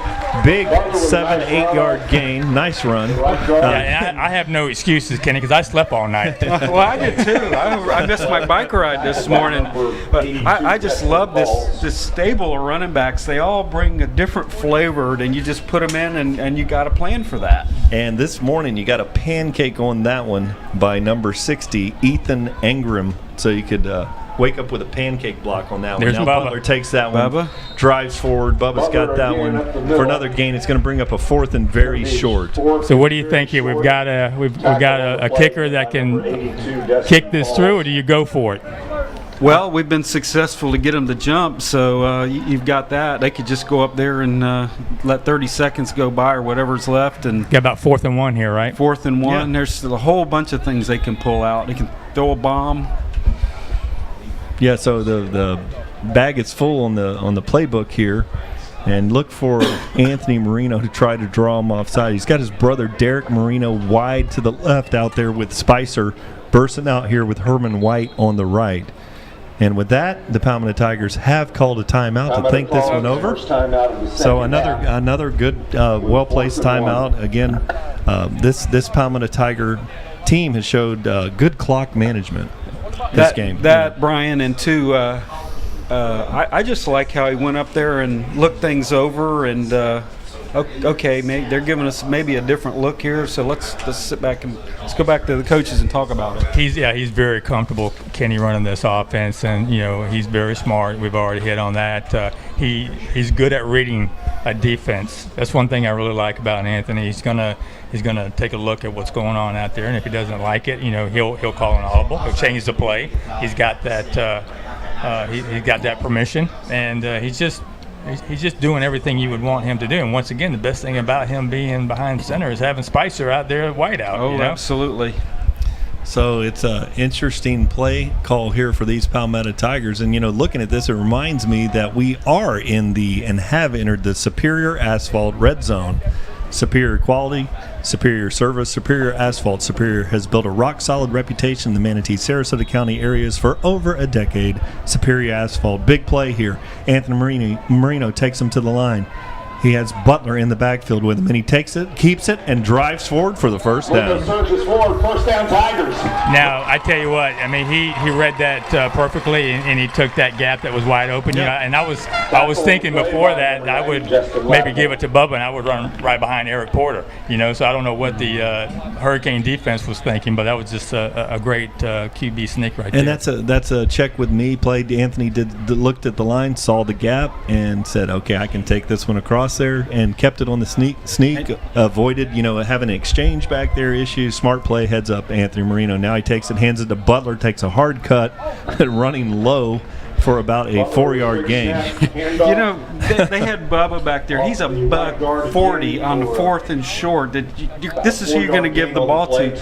B: big 7-8 gain. Nice run.
C: I have no excuses, Kenny, because I slept all night.
D: Well, I did too. I missed my bike ride this morning. But I just love this stable of running backs. They all bring a different flavor, and you just put them in, and you got a plan for that.
B: And this morning you got a pancake on that one by number 60, Ethan Ingram. So you could wake up with a pancake block on that one.
C: There's
B: now
C: Bubba.
B: Butler takes that one, drives forward. Bubba's got that one for another gain. It's going to bring up a 4th and very short.
C: So what do you think here? We've got a kicker that can kick this through, or do you go for it?
D: Well, we've been successful to get them to jump, so you've got that. They could just go up there and let 30 seconds go by or whatever's left. And
C: Got about 4th and 1 here, right?
D: 4th and 1.
B: Yeah.
D: There's a whole bunch of things they can pull out. They can throw a bomb.
B: Yeah, so the bag is full on the playbook here. And look for Anthony Marino to try to draw him offside. He's got his brother Derek Marino wide to the left out there with Spicer bursting out here with Herman White on the right. And with that, the Palmetto Tigers have called a timeout to think this one over. So another good, well-placed timeout. Again, this Palmetto Tiger team has showed good clock management this game.
D: Brian, and two, I just like how he went up there and looked things over and okay, maybe they're giving us maybe a different look here, so let's sit back and let's go back to the coaches and talk about it.
C: He's very comfortable, Kenny, running this offense, and he's very smart. We've already hit on that. He's good at reading a defense. That's one thing I really like about Anthony. He's gonna take a look at what's going on out there, and if he doesn't like it, he'll call an audible. He'll change the play. He's got that. He's got that permission, and he's just doing everything you would want him to do. And once again, the best thing about him being behind center is having Spicer out there at wideout.
D: Oh, absolutely.
B: So it's an interesting play call here for these Palmetto Tigers. And, looking at this, it reminds me that we are and have entered the Superior Asphalt Red Zone. Superior quality, superior service, Superior Asphalt. Superior has built a rock-solid reputation in the Manatee, Sarasota County areas for over a decade. Superior Asphalt. Big play here. Anthony Marino takes him to the line. He has Butler in the backfield with him, and he takes it, keeps it, and drives forward for the first down.
E: First down, Tigers.
C: Now, I tell you what, he read that perfectly, and he took that gap that was wide open.
B: Yeah.
C: And I was thinking before that I would maybe give it to Bubba, and I would run right behind Eric Porter. So I don't know what the Hurricane defense was thinking, but that was just a great QB sneak right there.
B: And that's a check with me. Played Anthony looked at the line, saw the gap, and said, okay, I can take this one across there, and kept it on the sneak, avoided having an exchange back there issue. Smart play, heads up Anthony Marino. Now he takes it, hands it to Butler, takes a hard cut running low for about a 4-yard gain.
D: They had Bubba back there. He's a $140 on the 4th and short. This is who you're going to give the ball to,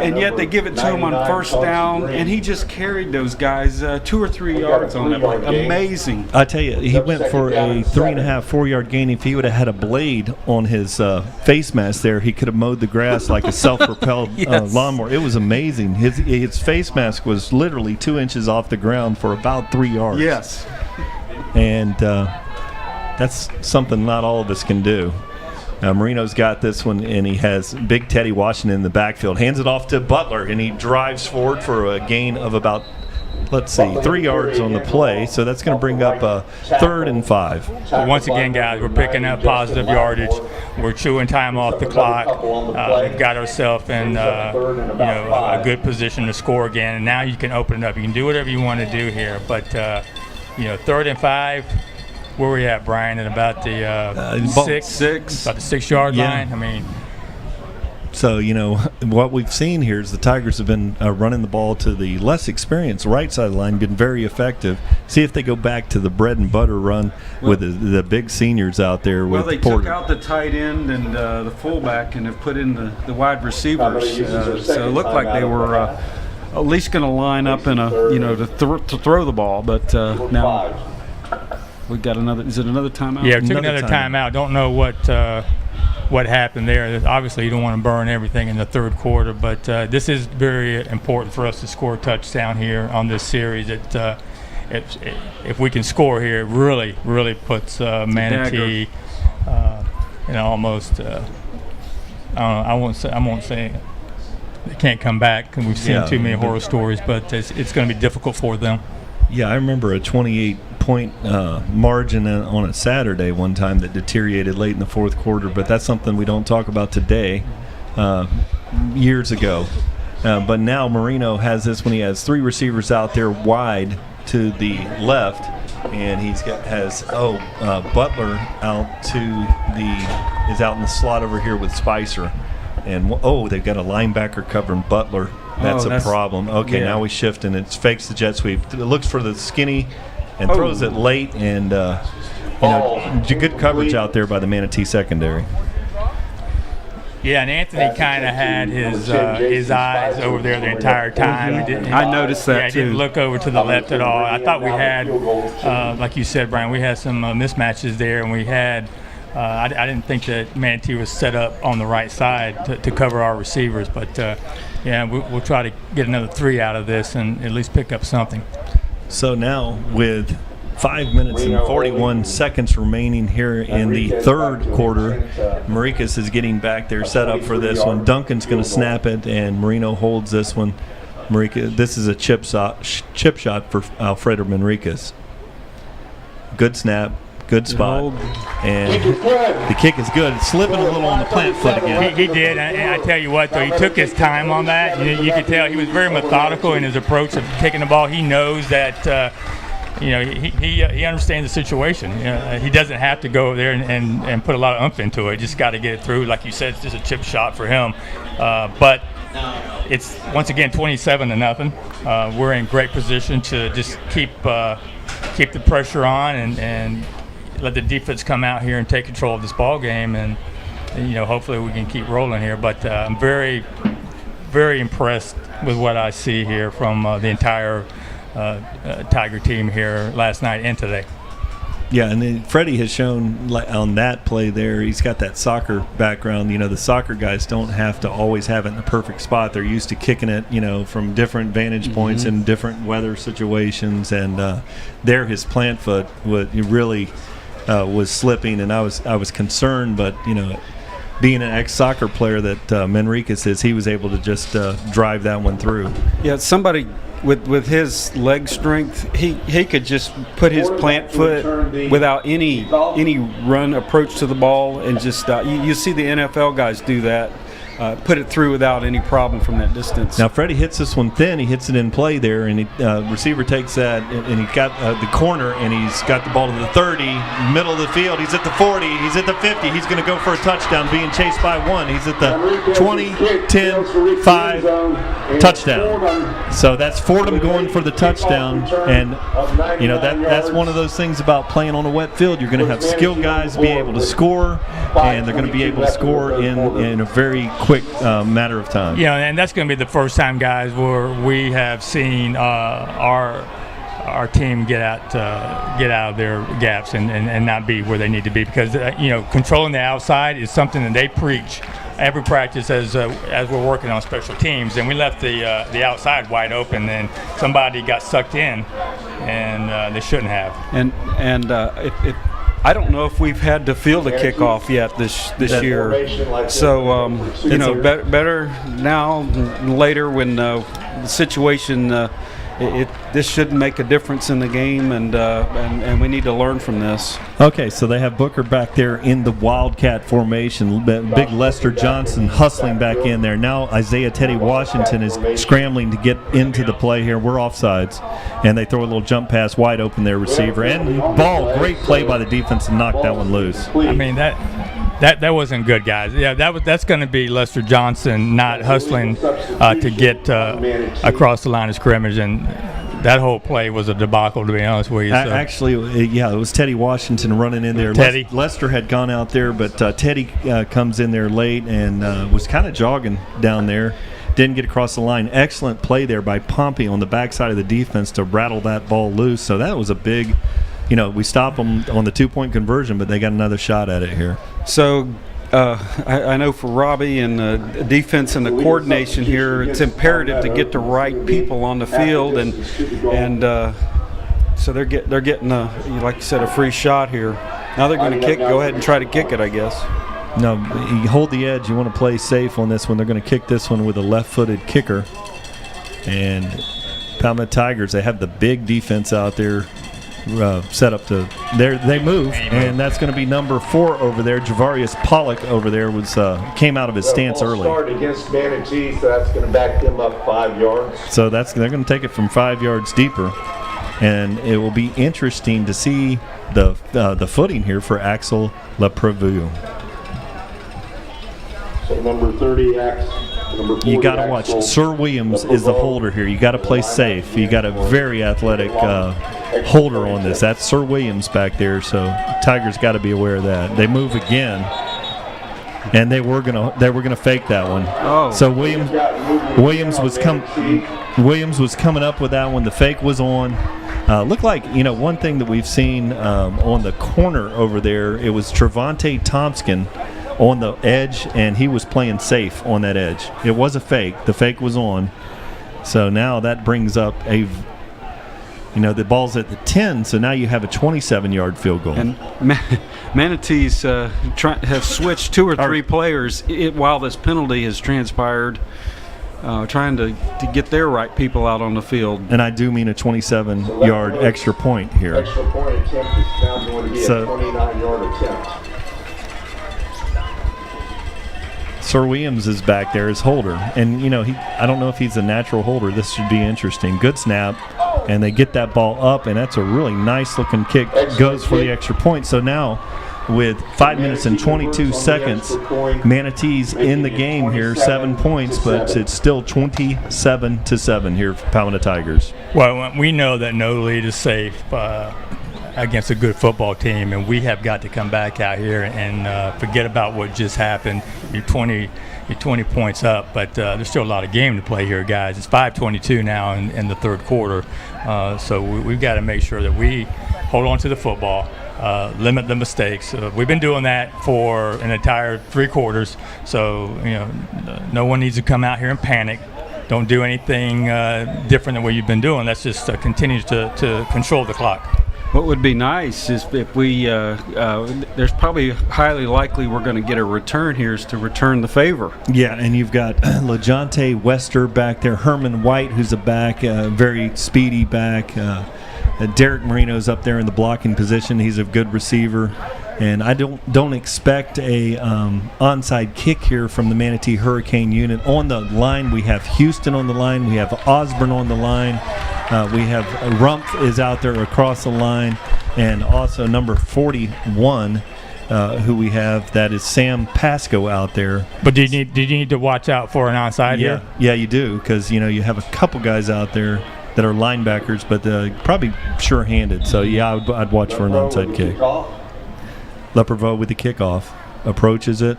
D: and yet they give it to him on first down, and he just carried those guys 2 or 3 yards on that play. Amazing.
B: I tell you, he went for a 3.5, 4-yard gain. If he would have had a blade on his face mask there, he could have mowed the grass like a self-propelled lawnmower. It was amazing. His face mask was literally 2 inches off the ground for about 3 yards.
D: Yes.
B: And that's something not all of us can do. Marino's got this one, and he has Big Teddy Washington in the backfield. Hands it off to Butler, and he drives forward for a gain of about, 3 yards on the play. So that's going to bring up a 3rd and 5.
C: Once again, guys, we're picking up positive yardage. We're chewing time off the clock. We've got ourselves in a good position to score again. And now you can open it up. You can do whatever you want to do here. But 3rd and 5. Where are we at, Brian? At about the 6, about the 6-yard line.
B: So, what we've seen here is the Tigers have been running the ball to the less experienced right side of the line, been very effective. See if they go back to the bread and butter run with the big seniors out there.
D: Well, they took out the tight end and the fullback and have put in the wide receivers. So it looked like they were at least going to line up in to throw the ball. But now we've got another. Is it another timeout?
C: Yeah, we took another timeout. Don't know what happened there. Obviously, you don't want to burn everything in the 3rd quarter, but this is very important for us to score a touchdown here on this series. If we can score here, it really, really puts Manatee almost. I won't say they can't come back because we've seen too many horror stories, but it's going to be difficult for them.
B: Yeah, I remember a 28-point margin on a Saturday one time that deteriorated late in the 4th quarter, but that's something we don't talk about today, years ago. But now Marino has this when he has 3 receivers out there wide to the left, and Butler is out in the slot over here with Spicer. And they've got a linebacker covering Butler That's a problem. Okay,
D: yeah.
B: now we shift, and it fakes the jet sweep. It looks for the skinny and throws it late, and good coverage out there by the Manatee secondary.
C: Yeah, and Anthony kind of had his eyes over there the entire time.
D: I noticed that,
C: yeah, he didn't
D: too.
C: look over to the left at all. I thought we had, like you said, Brian, we had some mismatches there, and we had I didn't think that Manatee was set up on the right side to cover our receivers. But, yeah, we'll try to get another 3 out of this and at least pick up something.
B: So now with 5 minutes and 41 seconds remaining here in the third quarter, Marikas is getting back there set up for this one. Duncan's going to snap it, and Marino holds this one. This is a chip shot for Alfredo Manriquez. Good snap, good spot, and the kick is good. It's slipping a little on the plant foot again.
C: He did, and I tell you what, though, he took his time on that. You could tell he was very methodical in his approach of taking the ball. He knows that he understands the situation. He doesn't have to go there and put a lot of oomph into it. Just got to get it through. Like you said, it's just a chip shot for him. But it's, once again, 27-0. We're in great position to just keep the pressure on and let the defense come out here and take control of this ball game. And hopefully we can keep rolling here. But I'm very, very impressed with what I see here from the entire Tiger team here last night and today.
B: Yeah, and then Freddie has shown on that play there, he's got that soccer background. The soccer guys don't have to always have it in the perfect spot. They're used to kicking it, from different vantage points in different weather situations. And there, his plant foot really was slipping, and I was concerned. But being an ex-soccer player that Manriquez is, he was able to just drive that one through.
D: Yeah, somebody with his leg strength, he could just put his plant foot without any run approach to the ball, and just you see the NFL guys do that. Put it through without any problem from that distance.
B: Now Freddie hits this one thin. He hits it in play there, and receiver takes that, and he got the corner, and he's got the ball to the 30, middle of the field. He's at the 40. He's at the 50. He's going to go for a touchdown, being chased by one. He's at the 20, 10, 5, touchdown. So that's Fordham going for the touchdown, and that's one of those things about playing on a wet field. You're going to have skilled guys be able to score, and they're going to be able to score in a very quick matter of time.
C: Yeah, and that's going to be the first time, guys, where we have seen our team get out of their gaps and not be where they need to be, because controlling the outside is something that they preach every practice as we're working on special teams. And we left the outside wide open, and somebody got sucked in, and they shouldn't have.
D: And if I don't know if we've had to field a kickoff yet this year. So, better now than later when the situation, this should make a difference in the game, and we need to learn from this.
B: Okay, so they have Booker back there in the Wildcat formation. Big Lester Johnson hustling back in there. Now Isaiah Teddy Washington is scrambling to get into the play here. We're offsides, and they throw a little jump pass wide open there, receiver. And ball, great play by the defense to knock that one loose.
C: I mean, that wasn't good, guys. Yeah, that's going to be Lester Johnson not hustling to get across the line of scrimmage, and that whole play was a debacle, to be honest with you. So.
B: Actually, it was Teddy Washington running in there.
C: Teddy.
B: Lester had gone out there, but Teddy comes in there late and was kind of jogging down there. Didn't get across the line. Excellent play there by Pompey on the backside of the defense to rattle that ball loose. So that was a big, we stopped them on the 2-point conversion, but they got another shot at it here.
D: So I know for Robbie and the defense and the coordination here, it's imperative to get the right people on the field, and so they're getting like you said, a free shot here. Now they're going to go ahead and try to kick it, I guess.
B: No, you hold the edge. You want to play safe on this one. They're going to kick this one with a left-footed kicker. And Palmetto Tigers, they have the big defense out there set up to they move, and that's going to be number 4 over there. Javarius Pollock over there came out of his stance early.
E: Start against Manatee, so that's going to back them up 5 yards.
B: So they're going to take it from 5 yards deeper, and it will be interesting to see the footing here for Axel LePrevue.
E: So number 30,
B: you got to watch. Sir Williams is the holder here. You got to play safe. You got a very athletic holder on this. That's Sir Williams back there, so Tigers got to be aware of that. They move again, and they were gonna fake that one.
D: Oh.
B: So Williams was coming up with that one. The fake was on. Looked like, one thing that we've seen on the corner over there, it was Trevante Thompson on the edge, and he was playing safe on that edge. It was a fake. The fake was on. So now that brings up the ball's at the 10, so now you have a 27-yard field goal.
D: And Manatees have switched 2 or 3 players while this penalty has transpired, trying to get their right people out on the field.
B: And I do mean a 27-yard extra point here.
E: Extra point attempt is now going to be a 29-yard attempt.
B: Sir Williams is back there as holder, and I don't know if he's a natural holder. This should be interesting. Good snap, and they get that ball up, and that's a really nice looking kick. Goes for the extra point. So now, with 5 minutes and 22 seconds, Manatee's in the game here, 7 points, but it's still 27-7 here for Palmetto Tigers.
C: Well, we know that no lead is safe against a good football team, and we have got to come back out here and forget about what just happened. You're 20 points up, but there's still a lot of game to play here, guys. It's 5:22 now in the third quarter, so we've got to make sure that we hold on to the football, limit the mistakes. We've been doing that for an entire 3 quarters, so no one needs to come out here and panic. Don't do anything different than what you've been doing. Let's just continue to control the clock.
D: What would be nice is if we, there's probably highly likely we're going to get a return here, is to return the favor.
B: Yeah, and you've got LeJontay Wester back there, Herman White, who's a back, very speedy back. Derek Marino's up there in the blocking position. He's a good receiver. And I don't expect a onside kick here from the Manatee Hurricane unit. On the line, we have Houston on the line. We have Osborne on the line. We have Rumpf is out there across the line. And also number 41, who we have, that is Sam Pasco out there.
C: But do you need to watch out for an onside here?
B: Yeah, you do, because you have a couple guys out there that are linebackers, but probably sure-handed. So, yeah, I'd watch for an onside kick. Leperveau with the kickoff, approaches it,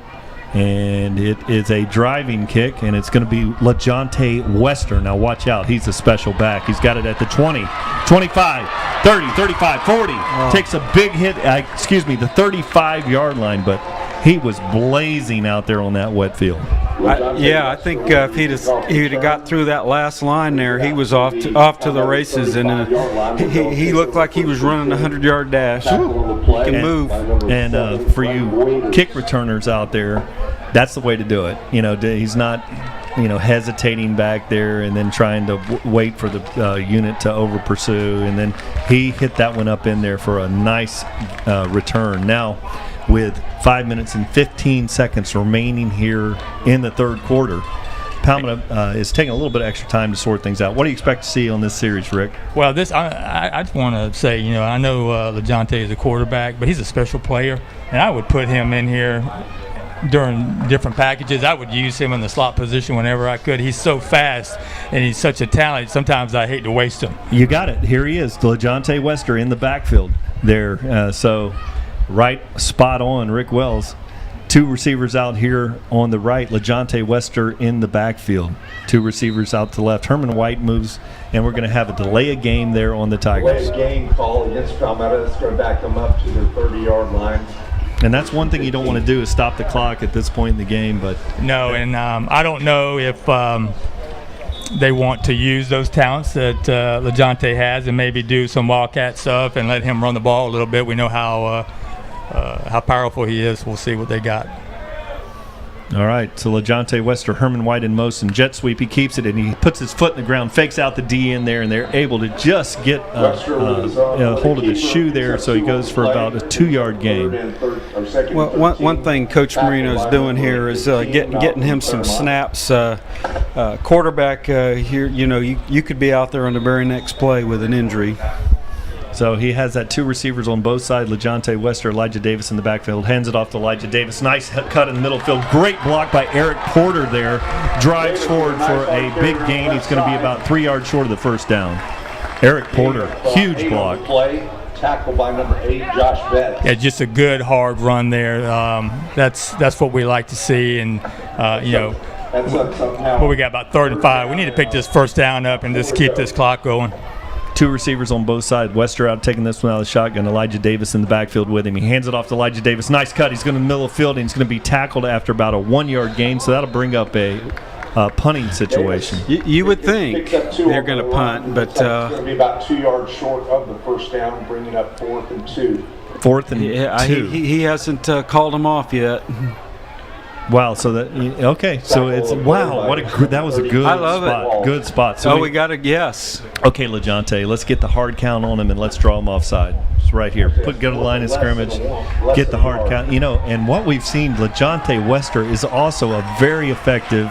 B: and it is a driving kick, and it's going to be LeJontay Wester. Now watch out, he's a special back. He's got it at the 20, 25, 30, 35, 40. Takes a big hit, the 35-yard line, but he was blazing out there on that wet field.
D: I think if he'd have got through that last line there, he was off to the races, and he looked like he was running a 100-yard dash. He can move.
B: And for you kick returners out there, that's the way to do it. He's not, hesitating back there and then trying to wait for the unit to over pursue, and then he hit that one up in there for a nice return. Now, with 5 minutes and 15 seconds remaining here in the third quarter, Palmetto is taking a little bit of extra time to sort things out. What do you expect to see on this series, Rick?
C: Well, I just want to say, I know LeJontay is a quarterback, but he's a special player, and I would put him in here during different packages. I would use him in the slot position whenever I could. He's so fast, and he's such a talent. Sometimes I hate to waste him.
B: You got it. Here he is, LeJontay Wester in the backfield there. So right spot on, Rick Wells. 2 receivers out here on the right, LeJontay Wester in the backfield. 2 receivers out to the left. Herman White moves, and we're going to have a delay of game there on the Tigers.
E: Delay of game call against Palmetto. That's going to back them up to their 30-yard line.
B: And that's one thing you don't want to do, is stop the clock at this point in the game. But
C: no, and I don't know if they want to use those talents that LeJontay has and maybe do some wildcat stuff and let him run the ball a little bit. We know how powerful he is. We'll see what they got.
B: All right, so LeJontay Wester, Herman White in motion, jet sweep. He keeps it, and he puts his foot in the ground, fakes out the D in there, and they're able to just get hold of the shoe there, so he goes for about a 2-yard gain.
D: Well, one thing Coach Marino's doing here is getting him some snaps. Quarterback here, you could be out there on the very next play with an injury.
B: So he has that 2 receivers on both sides, LeJontay Wester, Elijah Davis in the backfield, hands it off to Elijah Davis. Nice cut in the middle field. Great block by Eric Porter there. Drives forward for a big gain. He's going to be about 3 yards short of the first down. Eric Porter, huge block.
E: Tackled by number 8, Josh Betts.
C: Yeah, just a good hard run there. That's what we like to see, and we got about 3rd and 5. We need to pick this first down up and just keep this clock going.
B: 2 receivers on both sides. Wester out taking this one out of the shotgun. Elijah Davis in the backfield with him. He hands it off to Elijah Davis. Nice cut. He's going to the middle of the field, and he's going to be tackled after about a 1-yard gain. So that'll bring up a punting situation.
D: You would think they're going to punt, but
E: it's going to be about 2 yards short of the first down, bringing up 4th and 2.
B: 4th and 2.
D: He hasn't called him off yet.
B: Wow. So So it's that was a good
D: I love
B: spot.
D: it.
B: Good spot. So
D: we got to guess.
B: Okay, LeJontay, let's get the hard count on him and let's draw him offside. It's right here. Go to the line of scrimmage, get the hard count. And what we've seen, LeJontay Wester is also a very effective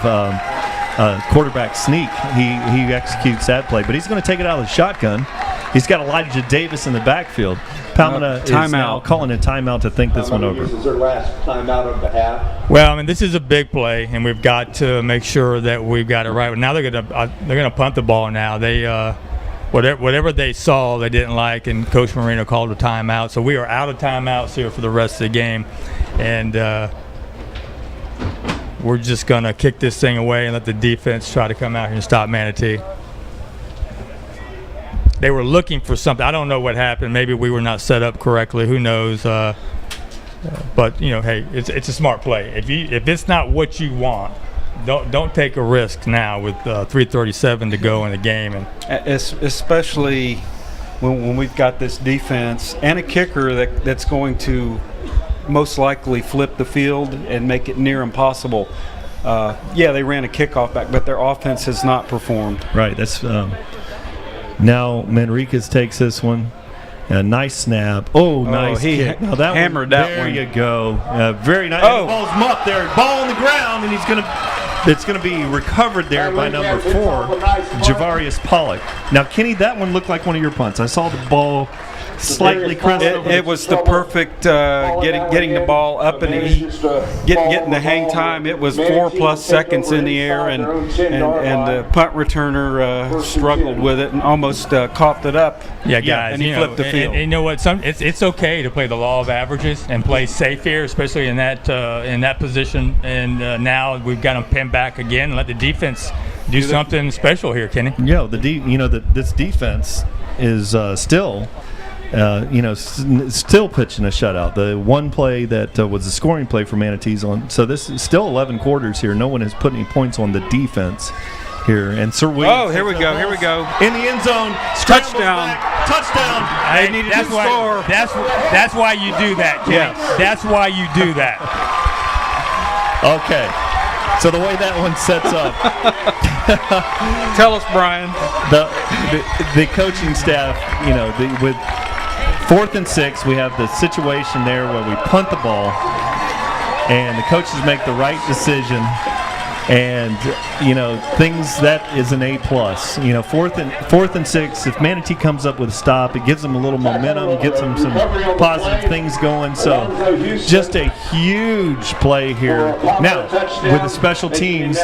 B: quarterback sneak. He executes that play, but he's going to take it out of the shotgun. He's got Elijah Davis in the backfield. Palmetto is now calling a timeout to think this one over.
E: This is their last timeout of the half.
C: Well, this is a big play, and we've got to make sure that we've got it right. Now they're gonna punt the ball. Now they whatever they saw they didn't like, and Coach Marino called a timeout. So we are out of timeouts here for the rest of the game, and we're just gonna kick this thing away and let the defense try to come out here and stop Manatee. They were looking for something. I don't know what happened. Maybe we were not set up correctly. Who knows? But hey, it's a smart play. If it's not what you want, don't take a risk now with 3:37 to go in the game, and
D: especially when we've got this defense and a kicker that's going to most likely flip the field and make it near impossible. They ran a kickoff back, but their offense has not performed.
B: Right. That's. Now Manriquez takes this one. A nice snap. Oh, nice kick. Now that
D: hammered
B: one,
D: that one.
B: There you go. Very nice.
D: Oh.
B: The ball's muffed there. Ball on the ground, and it's going to be recovered there by number 4, Javarius Pollock. Now, Kenny, that one looked like one of your punts. I saw the ball slightly crest over.
D: It was the perfect getting the ball up and getting the hang time. It was 4+ seconds in the air, and the punt returner struggled with it and almost coughed it up.
C: Yeah, guys,
D: and he flipped the field.
C: And you know what? It's okay to play the law of averages and play safe here, especially in that position. And now we've got them pinned back again and let the defense do something special here, Kenny.
B: Yeah, this defense is still. Still pitching a shutout. The one play that was a scoring play for Manatee's on. So this is still 11 quarters here. No one has put any points on the defense here. And Sir Williams.
D: Oh, here we go.
B: In the end zone.
D: Touchdown.
B: Touchdown.
D: They needed to score.
C: That's why you do that, Kenny.
D: Yes.
C: That's why you do that.
B: Okay. So the way that one sets up.
D: Tell us, Brian.
B: The coaching staff, with 4th and 6, we have the situation there where we punt the ball, and the coaches make the right decision, and things that is an A+. 4th and 6. If Manatee comes up with a stop, it gives them a little momentum, gets them some positive things going. So, just a huge play here. Now, with the special teams,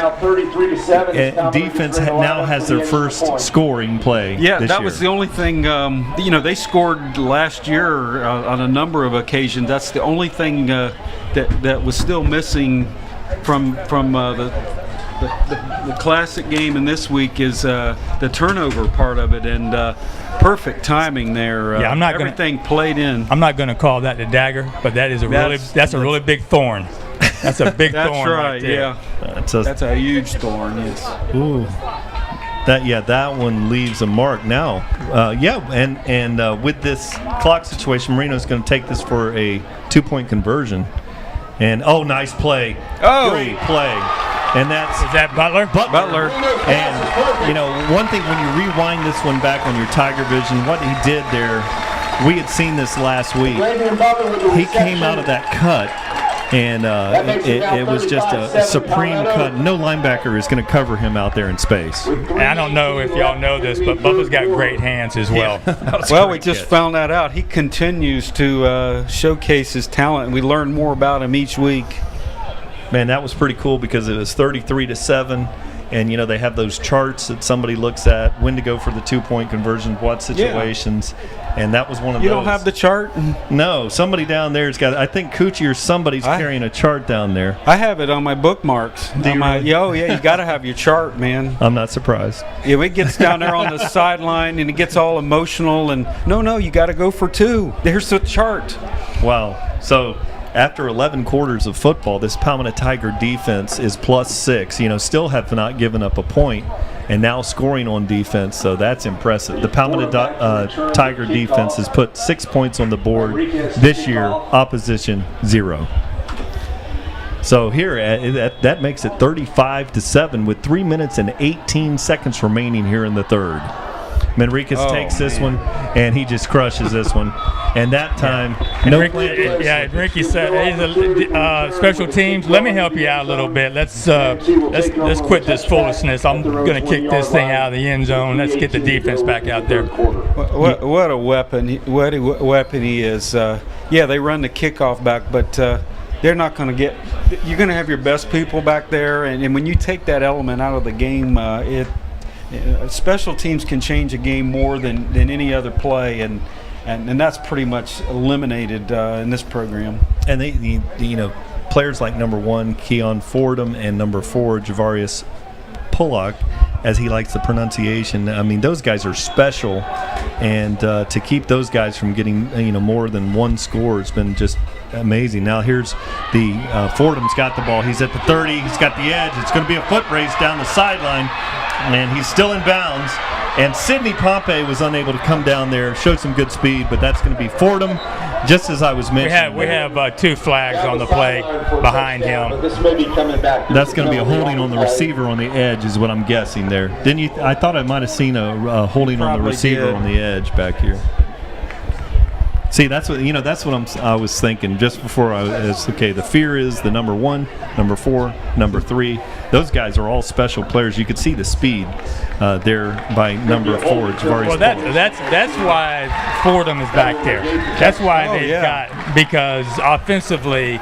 B: defense now has their first scoring play.
D: Yeah,
B: this
D: that
B: year.
D: was the only thing. They scored last year on a number of occasions. That's the only thing that was still missing from the classic game in this week is the turnover part of it, and perfect timing there. Everything played in.
C: I'm not going to call that the dagger, but that's a really big thorn. That's a big
D: that's
C: thorn right there.
D: Yeah. That's a huge thorn. Yes.
B: Ooh. That one leaves a mark now. And with this clock situation, Marino's going to take this for a 2-point conversion. And nice play.
D: Oh,
B: great play. And is
C: that Butler?
B: Butler. And one thing, when you rewind this one back on your TigerVision, what he did there, we had seen this last week. He came out of that cut And it was just a supreme cut. No linebacker is going to cover him out there in space.
C: And I don't know if y'all know this, but Bubba's got great hands as well.
D: Well, we just found that out. He continues to showcase his talent, and we learn more about him each week.
B: Man, that was pretty cool because it was 33-7. And, they have those charts that somebody looks at, when to go for the 2-point conversion, what situations. Yeah. And that was one of those.
D: You don't have the chart?
B: No. Somebody down there's got, I think Coochie or somebody's carrying a chart down there.
D: I have it on my bookmarks.
B: Do you really?
D: Oh, yeah, you got to have your chart, man.
B: I'm not surprised.
D: Yeah, it gets down there on the sideline, and it gets all emotional. And, no, you got to go for 2. There's the chart.
B: Wow. So after 11 quarters of football, this Palmetto Tiger defense is +6. Still have not given up a point, and now scoring on defense, so that's impressive. The Palmetto Tiger defense has put 6 points on the board this year, opposition 0. So here, that makes it 35-7 with 3 minutes and 18 seconds remaining here in the third. Manriquez takes this one, and he just crushes this one. And that time,
C: Ricky said, "Hey, special teams, let me help you out a little bit. Let's quit this foolishness. I'm going to kick this thing out of the end zone. Let's get the defense back out there."
D: What a weapon! What a weapon he is. They run the kickoff back, but they're not going to get. You're going to have your best people back there, and when you take that element out of the game, special teams can change a game more than any other play, and that's pretty much eliminated in this program.
B: And they players like number 1 Keon Fordham and number 4 Javarius Pullock, as he likes the pronunciation. I mean, those guys are special, and to keep those guys from getting more than one score has been just amazing. Now here's the Fordham's got the ball. He's at the 30. He's got the edge. It's going to be a foot race down the sideline, and he's still in bounds. And Sidney Pompey was unable to come down there, showed some good speed, but that's going to be Fordham, just as I was mentioning.
C: We have 2 flags on the play behind him.
B: That's going to be a holding on the receiver on the edge, is what I'm guessing there. Didn't you? I thought I might have seen a holding on the receiver on the edge back here. See, that's what I was thinking just before the fear is the number 1, number 4, number 3. Those guys are all special players. You could see the speed there by number 4.
C: Well, that's why Fordham is back there. That's why they've got, because offensively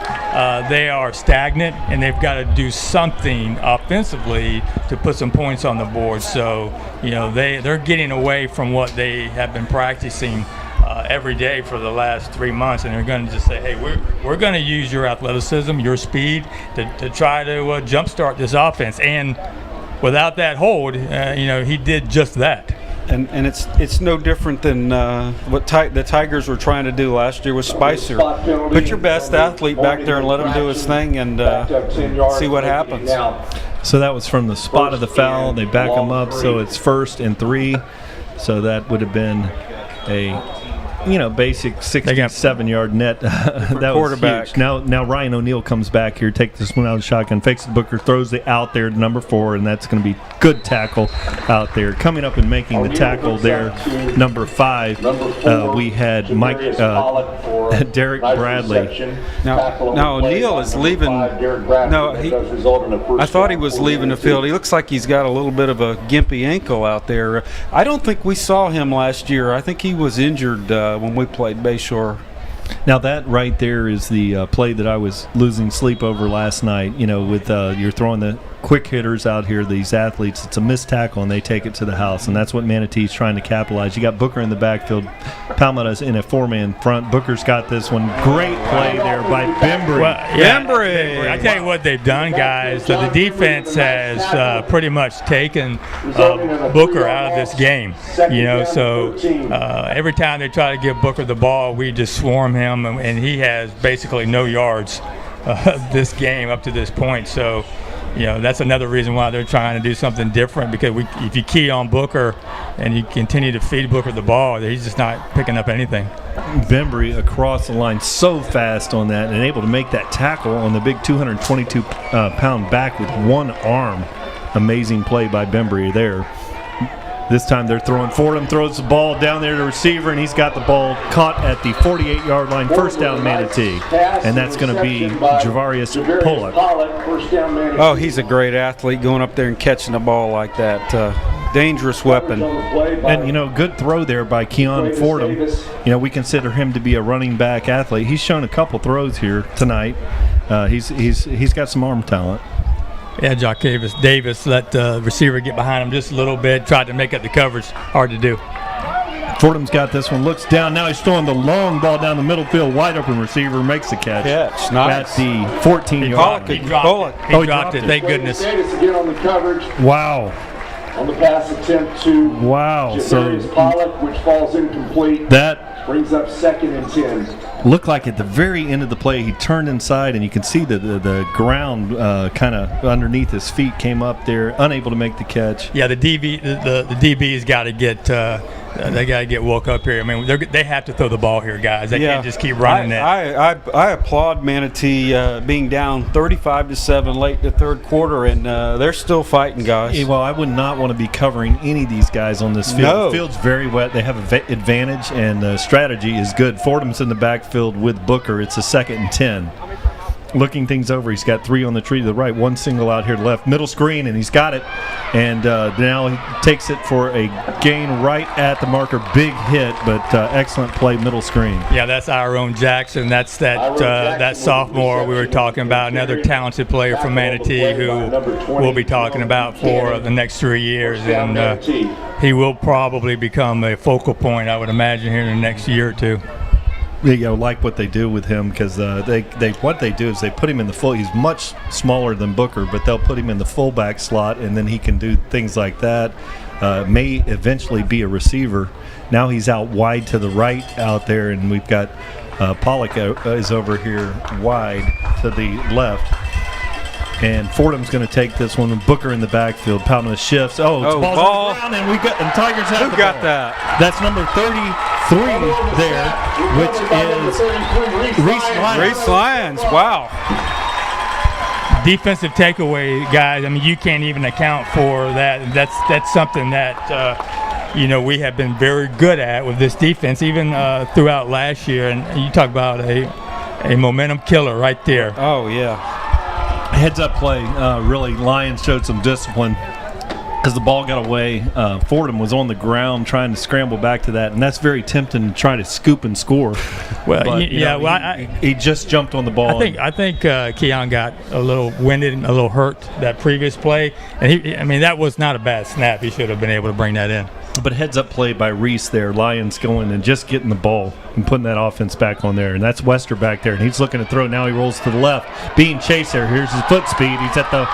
C: they are stagnant, and they've got to do something offensively to put some points on the board. So they're getting away from what they have been practicing every day for the last 3 months, and they're going to just say, hey, we're going to use your athleticism, your speed to try to jumpstart this offense. And without that hold, he did just that.
D: And it's no different than what the Tigers were trying to do last year with Spicer. Put your best athlete back there and let him do his thing, and see what happens.
B: So that was from the spot of the foul. They back him up, so it's 1st and 3. So that would have been a basic 67-yard net. That
D: quarterback.
B: Was huge. Now Ryan O'Neal comes back here, takes this one out of the shotgun, fakes the Booker, throws it out there to number 4, and that's going to be good tackle out there. Coming up and making the tackle there, number 5, we had Derek Bradley.
D: Now O'Neal is leaving. I thought he was leaving the field. He looks like he's got a little bit of a gimpy ankle out there. I don't think we saw him last year. I think he was injured when we played Bayshore.
B: Now that right there is the play that I was losing sleep over last night. With you're throwing the quick hitters out here, these athletes. It's a missed tackle, and they take it to the house, and that's what Manatee's trying to capitalize. You got Booker in the backfield. Palmetto's in a 4-man front. Booker's got this one. Great play there by Bembry.
C: Bembry. I tell you what they've done, guys. So the defense has pretty much taken Booker out of this game. So every time they try to give Booker the ball, we just swarm him, and he has basically no yards this game up to this point. So that's another reason why they're trying to do something different, because if you key on Booker and you continue to feed Booker the ball, he's just not picking up anything.
B: Bembry across the line so fast on that, and able to make that tackle on the big 222-pound back with one arm. Amazing play by Bembry there. This time they're throwing. Fordham throws the ball down there to receiver, and he's got the ball caught at the 48-yard line. First down, Manatee. And that's going to be Javarius Pollock.
D: Oh, he's a great athlete going up there and catching the ball like that. Dangerous weapon.
B: And, good throw there by Keon Fordham. We consider him to be a running back athlete. He's shown a couple throws here tonight. He's got some arm talent.
C: Yeah, Jacquavius Davis let the receiver get behind him just a little bit, tried to make up the coverage. Hard to do.
B: Fordham's got this one, looks down. Now he's throwing the long ball down the middle field. Wide open receiver makes the catch.
D: Nice.
B: At the 14-yard line.
C: He dropped it. Thank goodness.
E: Davis again on the coverage.
B: Wow.
E: On the pass attempt to
B: So
E: Pollock, which falls incomplete.
B: That
E: brings up 2nd and 10.
B: Looked like at the very end of the play, he turned inside, and you can see the ground kind of underneath his feet came up there, unable to make the catch.
C: Yeah, the DB's got to get they got to get woke up here. I mean, they have to throw the ball here, guys. They can't just keep running it.
D: I applaud Manatee being down 35-7 late in the third quarter, and they're still fighting, guys.
B: Well, I would not want to be covering any of these guys on this field.
D: No.
B: The field's very wet. They have an advantage, and the strategy is good. Fordham's in the backfield with Booker. It's a 2nd and 10. Looking things over, he's got 3 on the tree to the right, 1 single out here to the left, middle screen, and he's got it. And now he takes it for a gain right at the marker. Big hit, but excellent play, middle screen.
C: Yeah, that's our own Jackson. That's that sophomore we were talking about, another talented player from Manatee who we'll be talking about for the next 3 years. And he will probably become a focal point, I would imagine, here in the next year or two.
B: Like what they do with him, because what they do is they put him in the full. He's much smaller than Booker, but they'll put him in the fullback slot, and then he can do things like that. May eventually be a receiver. Now he's out wide to the right out there, and we've got Pollock is over here wide to the left. And Fordham's going to take this one. Booker in the backfield. Palmetto shifts. Ball's on the ground, and Tigers have the ball.
D: Who got that?
B: That's number 33 there, which is
D: Reese Lyons. Wow.
C: Defensive takeaway, guys. I mean, you can't even account for that. That's something that we have been very good at with this defense, even throughout last year. And you talk about a momentum killer right there.
D: Oh yeah.
B: Heads-up play, really, Lions showed some discipline because the ball got away. Fordham was on the ground trying to scramble back to that, and that's very tempting to try to scoop and score.
C: Well,
B: but, he just jumped on the ball.
C: I think Keon got a little winded and a little hurt that previous play, and that was not a bad snap. He should have been able to bring that in.
B: But heads-up play by Reese there. Lions going and just getting the ball and putting that offense back on there. And that's Wester back there. And he's looking to throw. Now he rolls to the left. Being chased there. Here's his foot speed. He's at the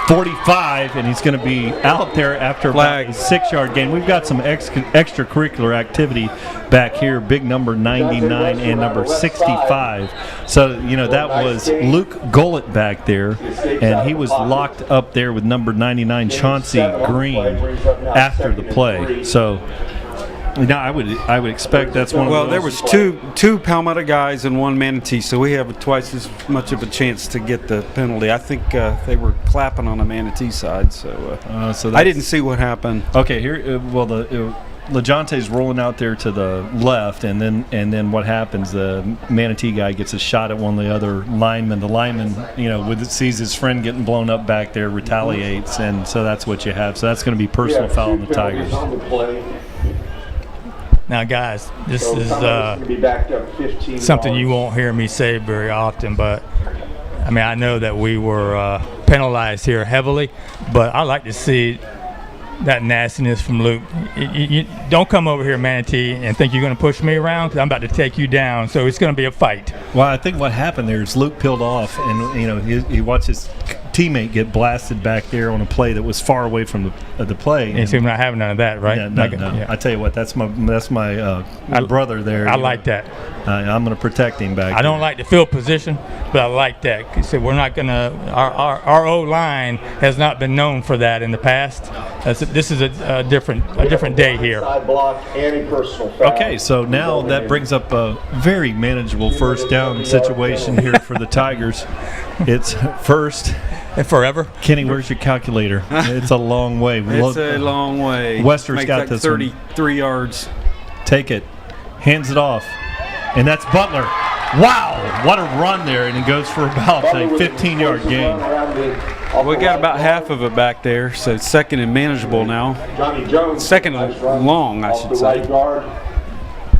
B: 45, and he's going to be out there after about a 6-yard gain. We've got some extracurricular activity back here. Big number 99 and number 65. So, that was Luke Gullett back there, and he was locked up there with number 99, Chauncey Green, after the play. So, I would expect that's one of those.
D: Well, there was two Palmetto guys and 1 Manatee, so we have twice as much of a chance to get the penalty. I think they were clapping on the Manatee side, so I didn't see what happened.
B: Okay, here, LaJonte's rolling out there to the left, and then what happens? The Manatee guy gets a shot at one of the other linemen. The lineman, sees his friend getting blown up back there, retaliates, and so that's what you have. So that's going to be personal foul on the Tigers.
C: Now, guys, this is something you won't hear me say very often, but I know that we were penalized here heavily, but I like to see that nastiness from Luke. You don't come over here, Manatee, and think you're going to push me around, because I'm about to take you down, so it's going to be a fight.
B: Well, I think what happened there is Luke peeled off, and he watched his teammate get blasted back there on a play that was far away from the play.
C: And so we're not having none of that, right?
B: Yeah, no. Yeah. I tell you what, that's my brother there.
C: I like that.
B: I'm going to protect him back.
C: I don't like the field position, but I like that. He said we're not going to. Our O line has not been known for that in the past. This is a different day here.
B: Okay, so now that brings up a very manageable first down situation here for the Tigers. It's first.
C: And forever.
B: Kenny, where's your calculator? It's a long way.
D: It's a long way.
B: Wester's
D: Make
B: got
D: like
B: this
D: 33 yards.
B: Take it. Hands it off. And that's Butler. Wow, what a run there. And it goes for about a 15-yard gain.
D: We got about half of it back there, so it's second and manageable now. Second and long, I should say.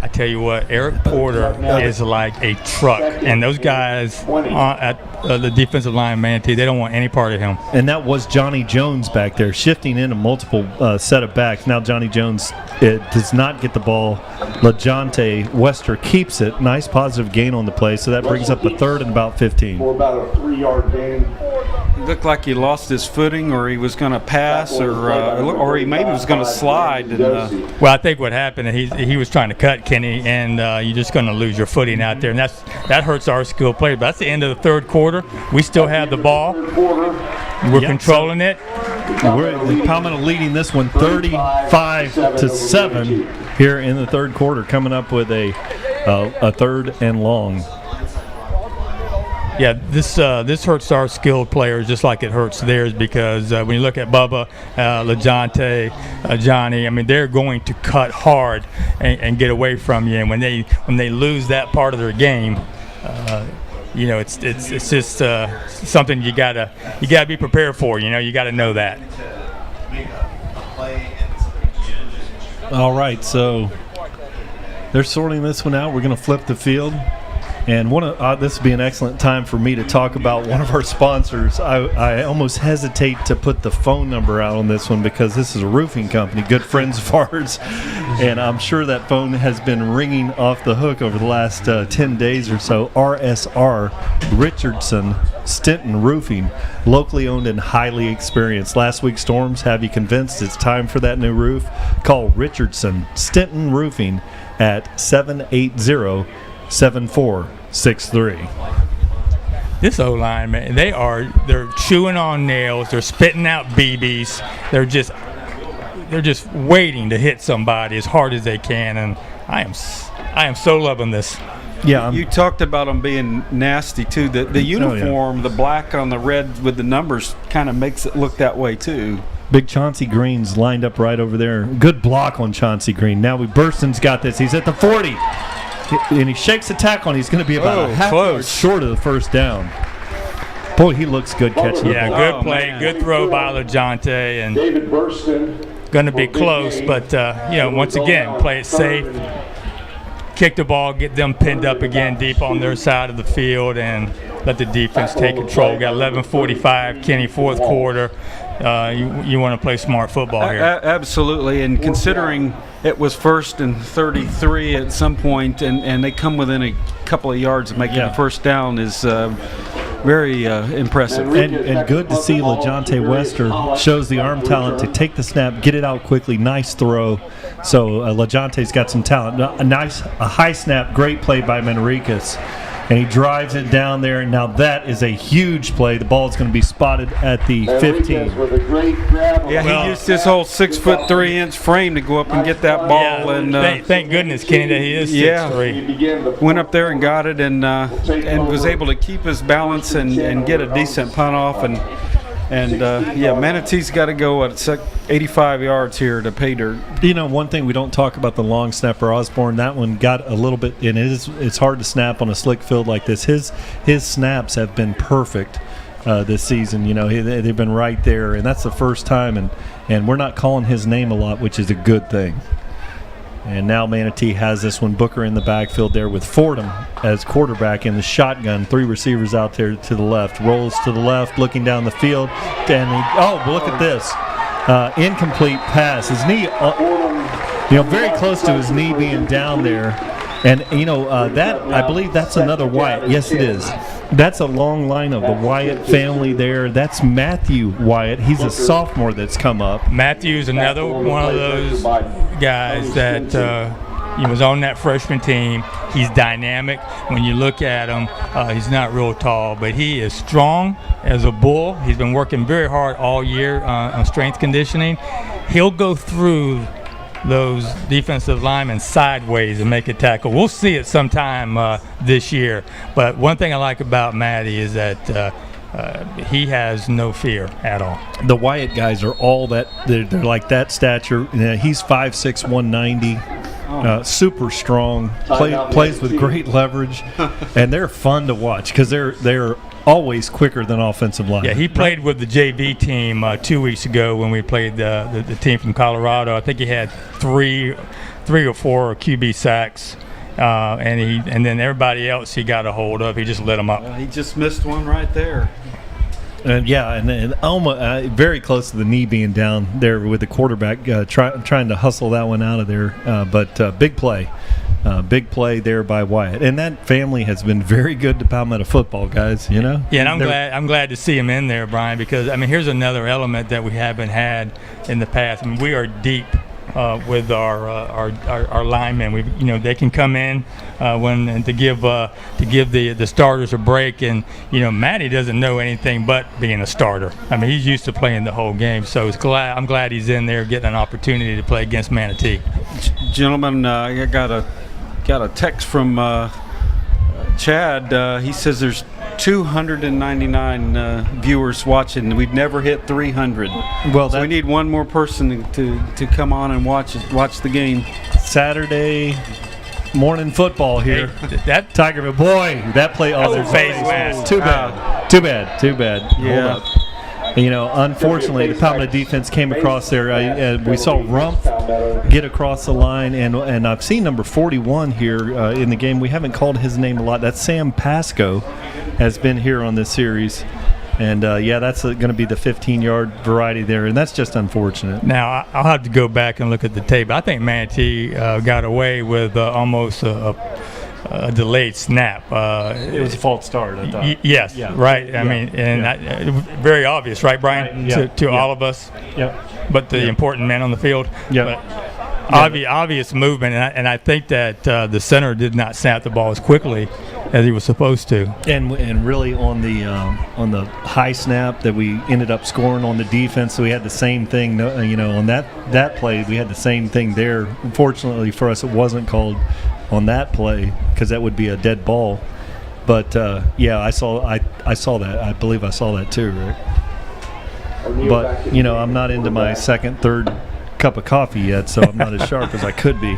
C: I tell you what, Eric Porter is like a truck, and those guys at the defensive line, Manatee, they don't want any part of him.
B: And that was Johnny Jones back there, shifting into multiple set of backs. Now Johnny Jones does not get the ball. LaJonte Wester keeps it. Nice positive gain on the play, so that brings up a third and about 15.
E: For about a 3-yard gain.
D: It looked like he lost his footing, or he was going to pass, or he maybe was going to slide.
C: Well, I think what happened, he was trying to cut Kenny, and you're just going to lose your footing out there, and that hurts our skilled players. But that's the end of the third quarter. We still have the ball. We're controlling it.
B: We're Palmetto leading this one 35-7 here in the third quarter, coming up with a third and long.
C: Yeah, this hurts our skilled players just like it hurts theirs, because when you look at Bubba, LaJonte, Johnny, I mean, they're going to cut hard and get away from you. And when they lose that part of their game, it's just something you gotta be prepared for. You gotta know that.
B: All right, so they're sorting this one out. We're going to flip the field. And this would be an excellent time for me to talk about one of our sponsors. I almost hesitate to put the phone number out on this one because this is a roofing company, good friends of ours. And I'm sure that phone has been ringing off the hook over the last 10 days or so. RSR Richardson Stinton Roofing, locally owned and highly experienced. Last week's storms have you convinced it's time for that new roof? Call Richardson Stinton Roofing at 780-7463.
C: This O-line, man, they're chewing on nails. They're spitting out BBs. They're just waiting to hit somebody as hard as they can, and I am so loving this.
B: Yeah,
D: you talked about them being nasty too. The uniform, the black on the red with the numbers, kind of makes it look that way too.
B: Big Chauncey Green's lined up right over there. Good block on Chauncey Green. Now Burston's got this. He's at the 40. And he shakes the tackle, and he's going to be about a half yard short of the first down. Boy, he looks good catching the ball.
C: Good play, good throw by LaJonte, and
E: David Burston
C: going to be close, but once again, play it safe, kick the ball, get them pinned up again deep on their side of the field, and let the defense take control. We got 11:45, Kenny, fourth quarter. You want to play smart football here.
D: Absolutely, and considering it was first and 33 at some point, and they come within a couple of yards of making the first down is very impressive.
B: And good to see LaJonte Wester shows the arm talent to take the snap, get it out quickly, nice throw. So LaJonte's got some talent. A high snap, great play by Manriquez. And he drives it down there, and now that is a huge play. The ball is going to be spotted at the 15.
D: He used his whole 6'3" frame to go up and get that ball.
C: Yeah, and thank goodness, Kenny, that he is 6'3".
D: Went up there and got it, and was able to keep his balance and get a decent punt off. And Manatee's got to go at 85 yards here to pay dirt.
B: One thing we don't talk about the long snapper Osborne. That one got a little bit, and it's hard to snap on a slick field like this. His snaps have been perfect this season. They've been right there, and that's the first time. And we're not calling his name a lot, which is a good thing. And now Manatee has this one. Booker in the backfield there with Fordham as quarterback in the shotgun. 3 receivers out there to the left. Rolls to the left, looking down the field. And look at this. Incomplete pass. His knee, very close to his knee being down there. And, I believe that's another Wyatt. Yes, it is. That's a long line of the Wyatt family there. That's Matthew Wyatt. He's a sophomore that's come up.
C: Matthew's another one of those guys that he was on that freshman team. He's dynamic. When you look at him, he's not real tall, but he is strong as a bull. He's been working very hard all year on strength conditioning. He'll go through those defensive linemen sideways and make a tackle. We'll see it sometime this year. But one thing I like about Matty is that he has no fear at all.
B: The Wyatt guys are all that. They're like that stature. He's 5'6", 190. Super strong. Plays with great leverage, and they're fun to watch because they're always quicker than offensive line.
C: Yeah, he played with the JV team 2 weeks ago when we played the team from Colorado. I think he had three or four QB sacks. And then everybody else he got a hold of, he just lit them up.
D: He just missed one right there.
B: And almost very close to the knee being down there with the quarterback trying to hustle that one out of there. But big play there by Wyatt. And that family has been very good to Palmetto football, guys. You know.
C: Yeah, and I'm glad to see him in there, Brian, because I mean here's another element that we haven't had in the past. I mean we are deep. With our linemen, they can come in to give the starters a break, and Matty doesn't know anything but being a starter. I mean he's used to playing the whole game, so I'm glad he's in there getting an opportunity to play against Manatee.
D: Gentlemen, I got a text from Chad. He says there's 299 viewers watching. We've never hit 300.
B: Well,
D: so we need one more person to come on and watch the game.
B: Saturday morning football here.
C: Hey, that
B: TigerVision, boy, that play.
C: That's a phase west.
B: Too bad.
D: Yeah.
B: Hold up. Unfortunately, the Palmetto defense came across there. We saw Rumpf get across the line, and I've seen number 41 here in the game. We haven't called his name a lot. That's Sam Pasco, has been here on this series. And, that's going to be the 15-yard variety there, and that's just unfortunate.
C: Now, I'll have to go back and look at the tape. I think Manatee got away with almost a delayed snap.
B: It was a false start, I thought.
C: Yes,
B: yeah.
C: Right.
B: Yeah.
C: I mean, and very obvious, right, Brian, to all of us.
B: Yep.
C: But the important men on the field.
B: Yeah.
C: Obvious movement, and I think that the center did not snap the ball as quickly as he was supposed to.
B: And really on the high snap that we ended up scoring on the defense, so we had the same thing. On that play, we had the same thing there. Unfortunately for us, it wasn't called on that play because that would be a dead ball. But I saw that. I believe I saw that too, Rick. But I'm not into my second, third cup of coffee yet, so I'm not as sharp as I could be.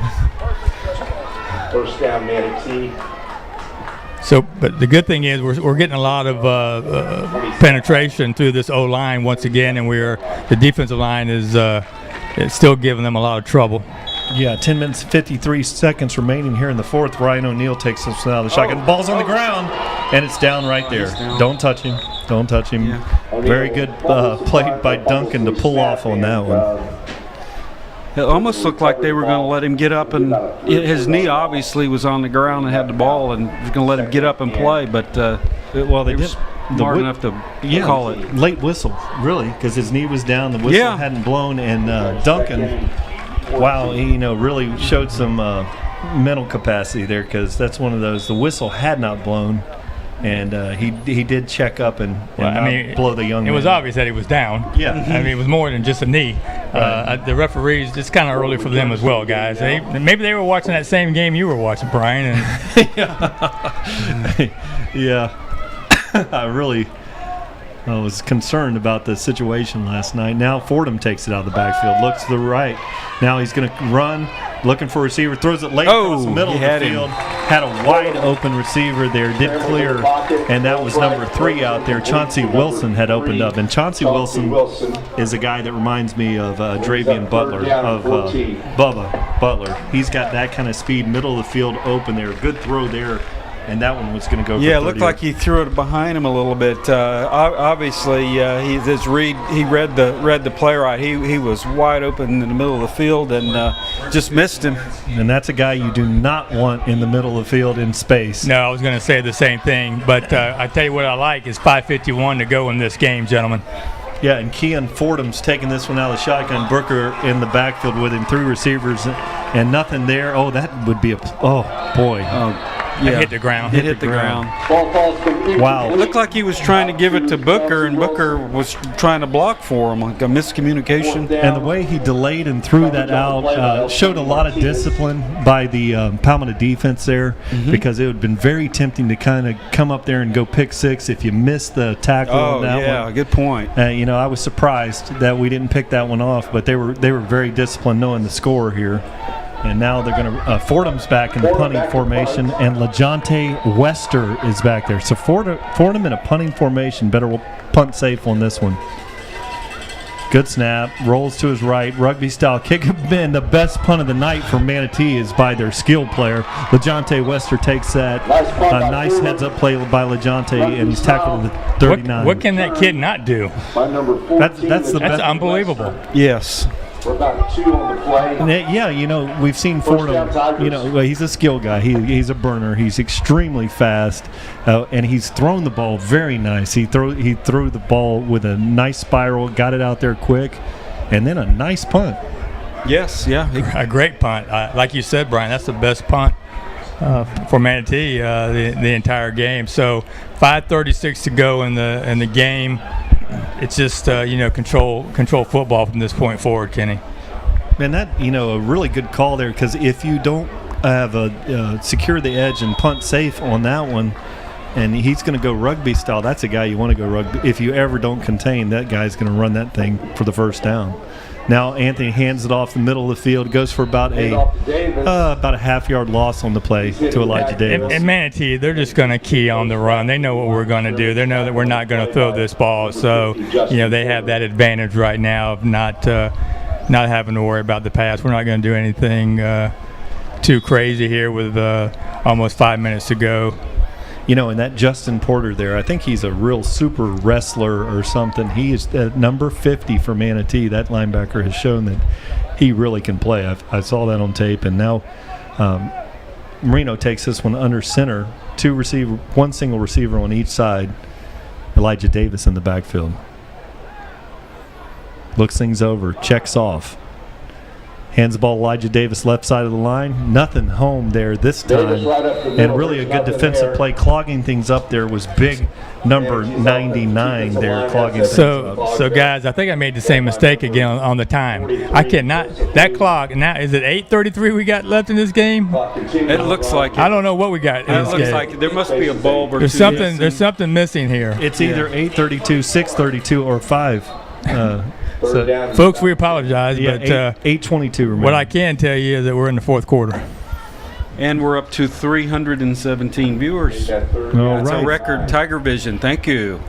E: First down, Manatee.
C: So, but the good thing is we're getting a lot of penetration through this O-line once again, and the defensive line is still giving them a lot of trouble.
B: Yeah, 10 minutes, 53 seconds remaining here in the fourth. Ryan O'Neal takes us out of the shotgun. The ball's on the ground, and it's down right there. Don't touch him. Yeah. Very good play by Duncan to pull off on that one.
D: It almost looked like they were going to let him get up, and his knee obviously was on the ground and had the ball, and was going to let him get up and play. But
B: they did
D: smart enough to call it
B: late whistle, really, because his knee was down, the whistle hadn't blown, and Duncan, wow, he really showed some mental capacity there, because that's one of those. The whistle had not blown. And he did check up and blow the young man.
C: It was obvious that he was down.
B: Yeah.
C: I mean, it was more than just a knee. Right. The referees, it's kind of early for them as well, guys. Maybe they were watching that same game you were watching, Brian. And
B: yeah. I was concerned about the situation last night. Now Fordham takes it out of the backfield, looks to the right. Now he's going to run, looking for a receiver, throws it late across the middle of the field. Had a wide open receiver there, did clear, and that was number 3 out there. Chauncey Wilson had opened up, and Chauncey Wilson is a guy that reminds me of Dravian Butler, of Bubba Butler. He's got that kind of speed, middle of the field open there. Good throw there. And that one was going to go for 30.
D: Yeah, it looked like he threw it behind him a little bit. Obviously, he read the play right. He was wide open in the middle of the field and just missed him.
B: And that's a guy you do not want in the middle of the field in space.
C: No, I was going to say the same thing. But I tell you what I like is 5:51 to go in this game, gentlemen.
B: Yeah, and Keon Fordham's taking this one out of the shotgun. Brooker in the backfield with him, 3 receivers and nothing there. Oh, that would be boy.
C: It hit the ground.
D: It hit the ground.
B: Wow.
D: It looked like he was trying to give it to Booker, and Booker was trying to block for him, like a miscommunication.
B: And the way he delayed and threw that out showed a lot of discipline by the Palmetto defense there, because it would have been very tempting to kind of come up there and go pick six if you missed the tackle on that one.
D: Good point.
B: I was surprised that we didn't pick that one off, but they were very disciplined knowing the score here. And now they're going to Fordham's back in the punting formation, and LaJonte Wester is back there. So Fordham in a punting formation. Better punt safe on this one. Good snap, rolls to his right, rugby style kick. And the best punt of the night for Manatee is by their skilled player. LaJonte Wester takes that. A nice heads up play by LaJonte, and he's tackled at the 39.
C: What can that kid not do?
B: That's the best.
C: Unbelievable.
D: Yes.
E: We're about 2 on the play.
B: Yeah, we've seen Fordham. He's a skill guy. He's a burner. He's extremely fast, and he's thrown the ball very nice. He threw the ball with a nice spiral, got it out there quick, and then a nice punt.
D: Yes, yeah.
C: A great punt. Like you said, Brian, that's the best punt for Manatee the entire game. So 5:36 to go in the game. It's just control football from this point forward, Kenny.
B: Man, that a really good call there, because if you don't have secure the edge and punt safe on that one, and he's going to go rugby style, that's a guy you want to go rugby. If you ever don't contain, that guy's going to run that thing for the first down. Now Anthony hands it off the middle of the field, goes for about a half-yard loss on the play to Elijah Davis.
C: And Manatee, they're just going to key on the run. They know what we're going to do. They know that we're not going to throw this ball. So, they have that advantage right now of not having to worry about the pass. We're not going to do anything too crazy here with almost 5 minutes to go.
B: And that Justin Porter there, I think he's a real super wrestler or something. He is number 50 for Manatee. That linebacker has shown that he really can play. I saw that on tape. And now Marino takes this one under center. One single receiver on each side. Elijah Davis in the backfield. Looks things over, checks off. Hands the ball to Elijah Davis, left side of the line. Nothing home there this time. And really a good defensive play. Clogging things up there was big number 99 there, clogging things up.
C: So, guys, I think I made the same mistake again on the time. I cannot – that clock, now is it 8:33 we got left in this game?
D: It looks like it.
C: I don't know what we got in this game.
D: It looks like there must be a bulb or
C: there's
D: two.
C: There's something missing here.
B: It's either 8:32, 6:32, or 5.
C: Folks, we apologize, but
B: 8:22 remaining.
C: What I can tell you is that we're in the fourth quarter.
D: And we're up to 317 viewers. That's a record. TigerVision, thank you.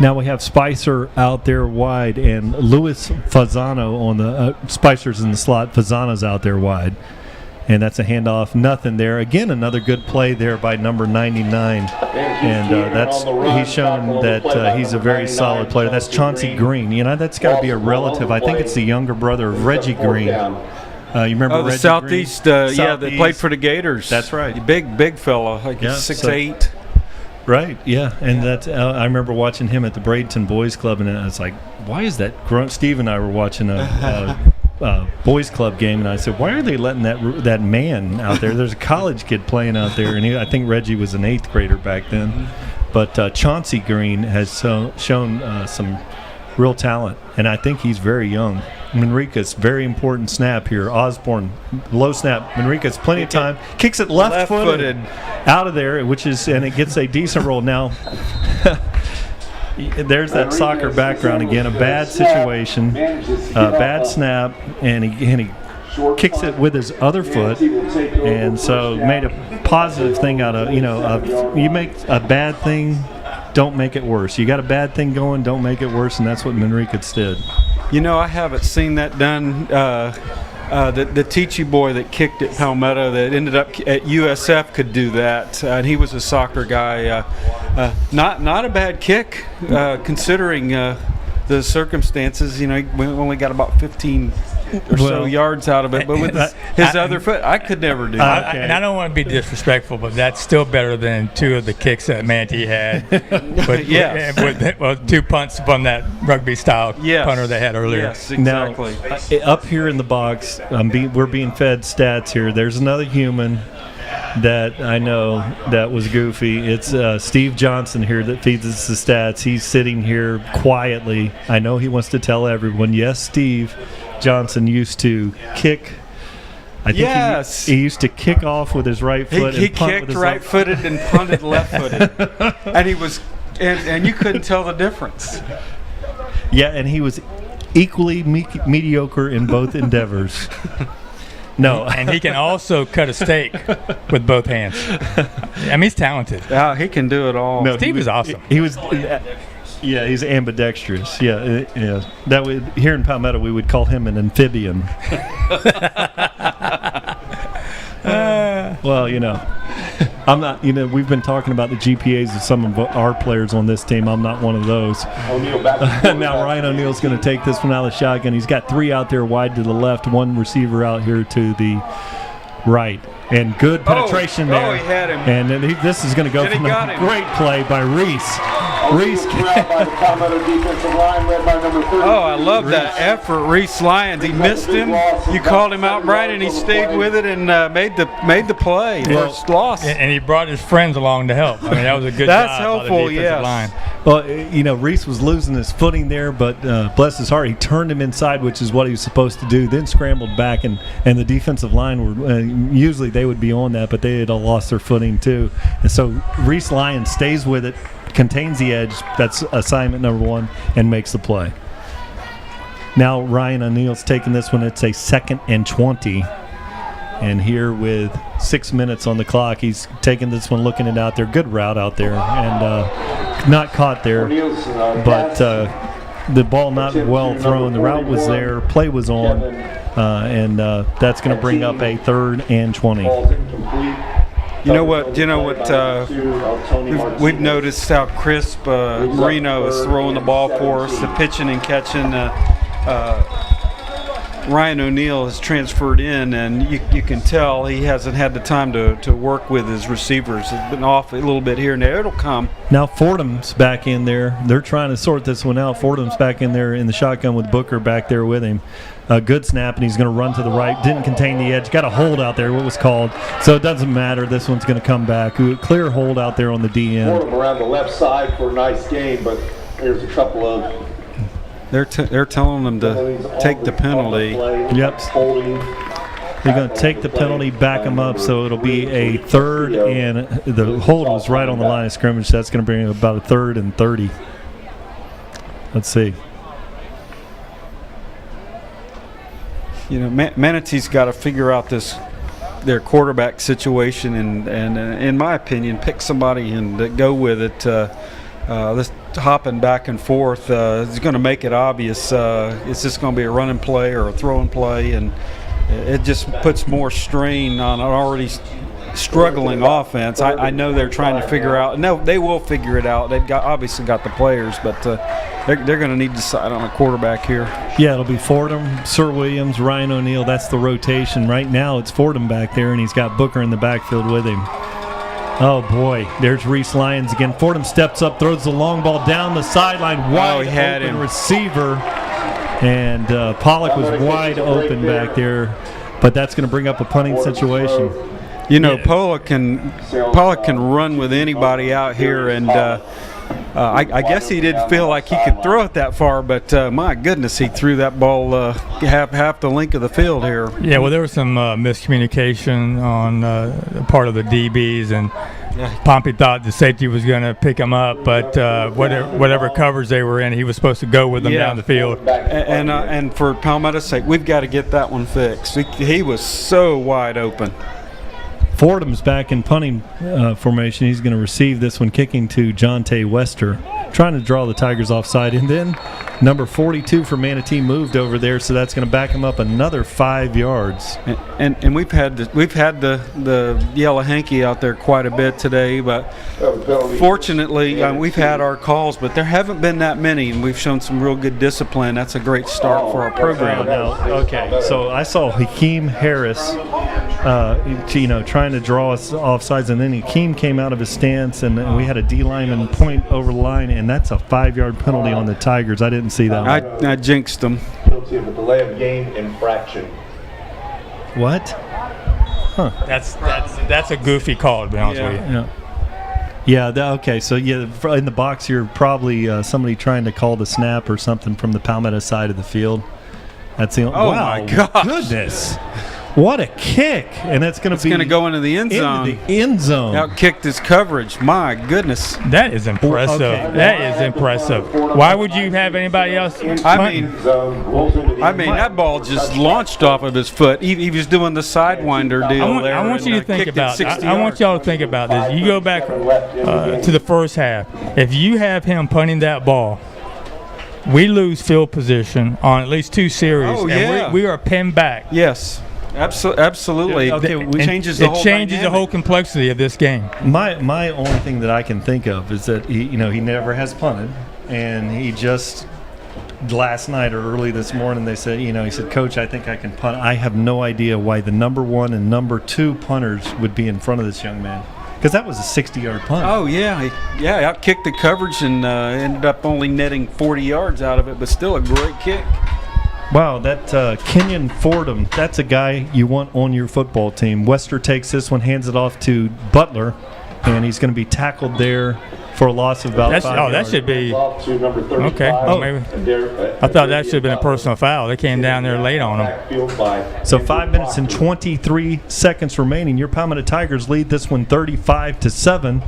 B: Now we have Spicer out there wide, and Louis Fasano on the Spicer's in the slot. Fasano's out there wide. And that's a handoff, nothing there. Again, another good play there by number 99. And he's shown that he's a very solid player. That's Chauncey Green. That's got to be a relative. I think it's the younger brother of Reggie Green. You remember Reggie
D: Southeast,
B: Green?
D: They played for the Gators.
B: That's right.
D: Big fella, like 6'8".
B: Right, yeah. And that's I remember watching him at the Bradenton Boys Club, and I was like, why is that grunt? Steve and I were watching a boys club game, and I said, why are they letting that man out there? There's a college kid playing out there, and I think Reggie was an 8th grader back then. But Chauncey Green has shown some real talent, and I think he's very young. Manriquez, very important snap here. Osborne, low snap. Manriquez, plenty of time. Kicks it left-footed out of there, and it gets a decent roll. Now, there's that soccer background again. A bad situation, bad snap, and he kicks it with his other foot, and so made a positive thing out of you make a bad thing, don't make it worse. You got a bad thing going, don't make it worse, and that's what Manriquez did.
D: I haven't seen that done. The Teachy boy that kicked at Palmetto that ended up at USF could do that, and he was a soccer guy. Not a bad kick considering the circumstances. We only got about 15 or so yards out of it. But with his other foot, I could never do that.
C: And I don't want to be disrespectful, but that's still better than 2 of the kicks that Manatee had. But with 2 punts from that rugby-style punter they had earlier.
D: Yes, exactly.
B: Now, up here in the box, we're being fed stats here. There's another human that I know that was goofy. It's Steve Johnson here that feeds us the stats. He's sitting here quietly. I know he wants to tell everyone, yes, Steve Johnson used to kick. I think he used to kick off with his right foot.
D: He kicked right-footed and punted left-footed. And he was, and you couldn't tell the difference.
B: Yeah, and he was equally mediocre in both endeavors. No.
C: And he can also cut a steak with both hands. I mean, he's talented.
D: Yeah, he can do it all.
B: No,
C: Steve is awesome.
B: He was, yeah, he's ambidextrous. Yeah. That would, here in Palmetto, we would call him an amphibian. Well, I'm not, we've been talking about the GPAs of some of our players on this team. I'm not one of those. Now Ryan O'Neal's going to take this one out of the shotgun. He's got 3 out there wide to the left, 1 receiver out here to the right. And good penetration there.
D: Oh, he had him.
B: And then this is going to go from a great play by Reese. Reese.
D: Oh, I love that effort, Reese Lyons. He missed him. You called him out, Brian, and he stayed with it and made the play. First loss.
C: And he brought his friends along to help. I mean, that was a good
D: That's
C: job
D: helpful,
C: by the defensive line.
B: Well, Reese was losing his footing there, but bless his heart, he turned him inside, which is what he was supposed to do, then scrambled back, and the defensive line were usually they would be on that, but they had all lost their footing too. And so Reese Lyons stays with it, contains the edge, that's assignment number 1, and makes the play. Now Ryan O'Neal's taking this one. It's a 2nd and 20. And here with 6 minutes on the clock, he's taking this one, looking it out there. Good route out there, and not caught there. But the ball not well thrown. The route was there. Play was on. And that's going to bring up a 3rd and 20.
D: You know what? We've noticed how crisp Marino is throwing the ball for us, the pitching and catching. Ryan O'Neal has transferred in, and you can tell he hasn't had the time to work with his receivers. He's been off a little bit here and there. It'll come.
B: Now Fordham's back in there. They're trying to sort this one out. Fordham's back in there in the shotgun with Booker back there with him. A good snap, and he's going to run to the right. Didn't contain the edge. Got a hold out there, what was called. So it doesn't matter. This one's going to come back. Clear hold out there on the D end.
E: Fordham around the left side for a nice game, but there's a couple of...
D: They're telling them to take the penalty.
B: Yep. They're going to take the penalty, back them up, so it'll be a 3rd, and the hold was right on the line of scrimmage. So that's going to bring about a 3rd and 30. Let's see.
D: Manatee's got to figure out their quarterback situation, and in my opinion, pick somebody and go with it. This hopping back and forth is going to make it obvious. It's just going to be a running play or a throwing play, and it just puts more strain on an already struggling offense. I know they're trying to figure out. No, they will figure it out. They've obviously got the players, but they're going to need to decide on a quarterback here.
B: Yeah, it'll be Fordham, Sir Williams, Ryan O'Neal. That's the rotation. Right now it's Fordham back there, and he's got Booker in the backfield with him. Oh, boy. There's Reese Lyons again. Fordham steps up, throws the long ball down the sideline. Wide open receiver. And Pollock was wide open back there. But that's going to bring up a punting situation.
D: Pollock can run with anybody out here, and I guess he didn't feel like he could throw it that far, but my goodness, he threw that ball half the length of the field here.
C: Yeah, well, there was some miscommunication on the part of the DBs, and Pompey thought the safety was going to pick him up, but whatever covers they were in, he was supposed to go with them down the field.
D: And for Palmetto's sake, we've got to get that one fixed. He was so wide open.
B: Fordham's back in punting formation. He's going to receive this one, kicking to Jonte Wester, trying to draw the Tigers offside. And then number 42 for Manatee moved over there, so that's going to back him up another 5 yards.
D: And we've had the yellow hanky out there quite a bit today, but fortunately we've had our calls, but there haven't been that many, and we've shown some real good discipline. That's a great start for our program.
B: Okay, so I saw Hakeem Harris, trying to draw us offsides, and then Hakeem came out of his stance, and we had a D lineman point over the line, and that's a 5-yard penalty on the Tigers. I didn't see that one.
D: I jinxed them.
E: Guilty of a delay of game infraction.
B: What? Huh.
C: That's a goofy call, to be honest with you.
B: Yeah. Okay. So in the box here, probably somebody trying to call the snap or something from the Palmetto side of the field. That's the
D: wow,
B: my
D: gosh.
B: Goodness. What a kick! And that's going to
D: go into the end zone.
B: Into the end zone.
D: Outkicked his coverage. My goodness.
C: That is impressive.
B: Okay.
C: That is impressive. Why would you have anybody else?
D: I mean, that ball just launched off of his foot. He was doing the sidewinder deal
C: I want you to think about. I want y'all to think about this. You go back to the first half. If you have him punting that ball, we lose field position on at least 2 series, and we are pinned back.
D: Yes. Absolutely.
B: Okay,
D: changes
C: the whole complexity of this game.
B: My only thing that I can think of is that he never has punted, and he just last night or early this morning they said, he said, Coach, I think I can punt. I have no idea why the number 1 and number 2 punters would be in front of this young man, because that was a 60-yard punt.
D: Oh yeah, outkicked the coverage and ended up only netting 40 yards out of it, but still a great kick.
B: Wow, that Kenyon Fordham, that's a guy you want on your football team. Wester takes this one, hands it off to Butler, and he's going to be tackled there for a loss of about 5 yards.
C: That should be okay. Maybe. I thought that should have been a personal foul. They came down there late on him.
B: So 5 minutes and 23 seconds remaining. Your Palmetto Tigers lead this one 35-7,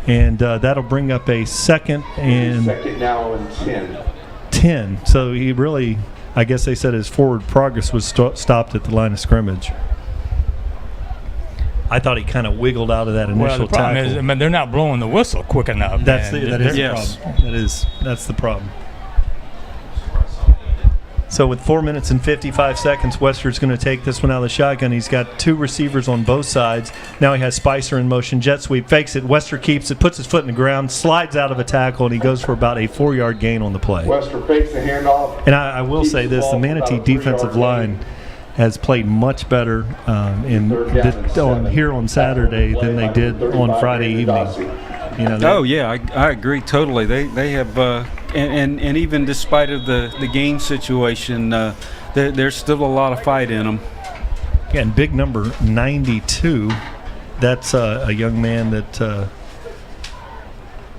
B: and that'll bring up a second
E: now and
B: 10. So he really, I guess they said his forward progress was stopped at the line of scrimmage. I thought he kind of wiggled out of that initial tackle.
C: Well, the problem is, they're not blowing the whistle quick enough.
B: That's the problem. That's the problem. So with 4 minutes and 55 seconds, Wester's going to take this one out of the shotgun. He's got 2 receivers on both sides. Now he has Spicer in motion. Jet sweep, fakes it. Wester keeps it, puts his foot in the ground, slides out of a tackle, and he goes for about a 4-yard gain on the play.
E: Wester fakes the handoff.
B: And I will say this, the Manatee defensive line has played much better here on Saturday than they did on Friday evening.
D: I agree totally. They have, and even despite of the game situation, there's still a lot of fight in them.
B: Yeah, and big number 92. That's a young man that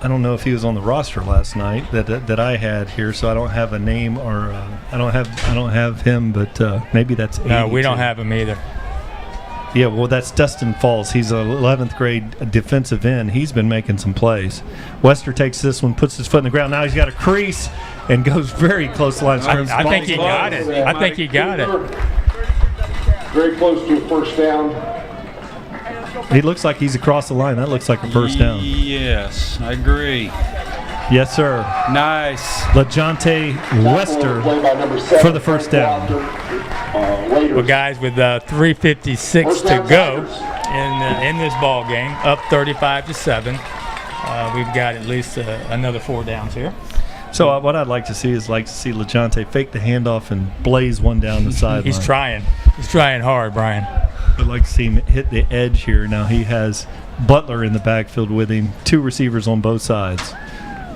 B: I don't know if he was on the roster last night that I had here, so I don't have a name or I don't have him, but maybe that's 82.
C: No, we don't have him either.
B: Yeah, well, that's Dustin Falls. He's an 11th grade defensive end. He's been making some plays. Wester takes this one, puts his foot in the ground. Now he's got a crease and goes very close to the line of scrimmage.
C: I think he got it. I think he got it.
E: Very close to a first down.
B: He looks like he's across the line. That looks like a first down.
D: Yes, I agree.
B: Yes, sir.
D: Nice.
B: LaJonte Wester for the first down.
C: Well, guys, with 3:56 to go in this ball game, up 35-7, we've got at least another 4 downs here.
B: So what I'd like to see is LaJonte fake the handoff and blaze one down the sideline.
C: He's trying. He's trying hard, Brian.
B: I'd like to see him hit the edge here. Now he has Butler in the backfield with him, 2 receivers on both sides.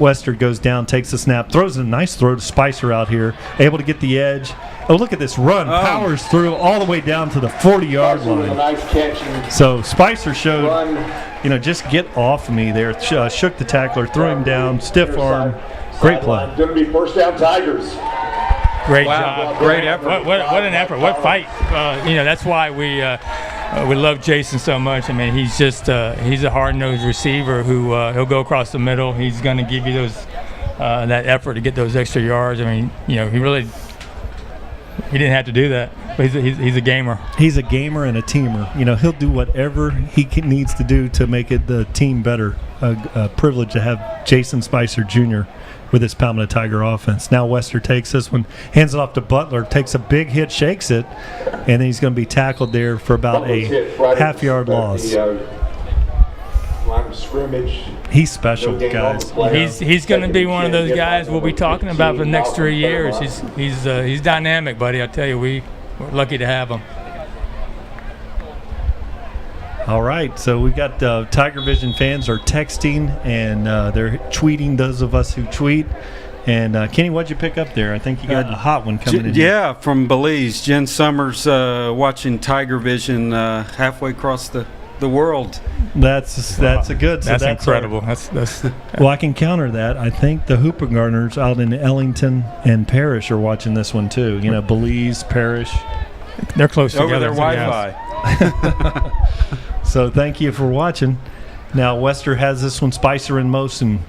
B: Wester goes down, takes the snap, throws a nice throw to Spicer out here, able to get the edge. Oh, look at this run. Powers through all the way down to the 40-yard line.
E: Nice catch.
B: So Spicer showed, just get off me there. Shook the tackler, threw him down, stiff arm. Great play.
E: Going to be first down Tigers.
C: Great job.
D: Great effort.
C: What an effort. What fight. That's why we love Jason so much. I mean, he's just he's a hard-nosed receiver who he'll go across the middle. He's going to give you those that effort to get those extra yards. I mean, he didn't have to do that. He's a gamer.
B: He's a gamer and a teamer. You know, he'll do whatever he needs to do to make the team better. A privilege to have Jason Spicer Jr. with this Palmetto Tiger offense. Now Wester takes this one, hands it off to Butler, takes a big hit, shakes it, and then he's going to be tackled there for about a half-yard loss.
E: Line of scrimmage.
B: He's special, guys.
C: He's going to be one of those guys we'll be talking about for the next 3 years. He's dynamic, buddy. I tell you, we're lucky to have him.
B: All right, so we got TigerVision fans are texting and they're tweeting. Those of us who tweet. And Kenny, what'd you pick up there? I think you got a hot one coming in.
D: Yeah, from Belize. Jen Summers watching TigerVision halfway across the world.
B: That's a good. So
C: that's incredible. That's
B: well, I can counter that. I think the Hooper Gardeners out in Ellington and Parrish are watching this one too. You know, Belize, Parrish.
C: They're close
D: over
C: together.
D: Their Wi-Fi.
B: So thank you for watching. Now Wester has this one. Spicer in motion.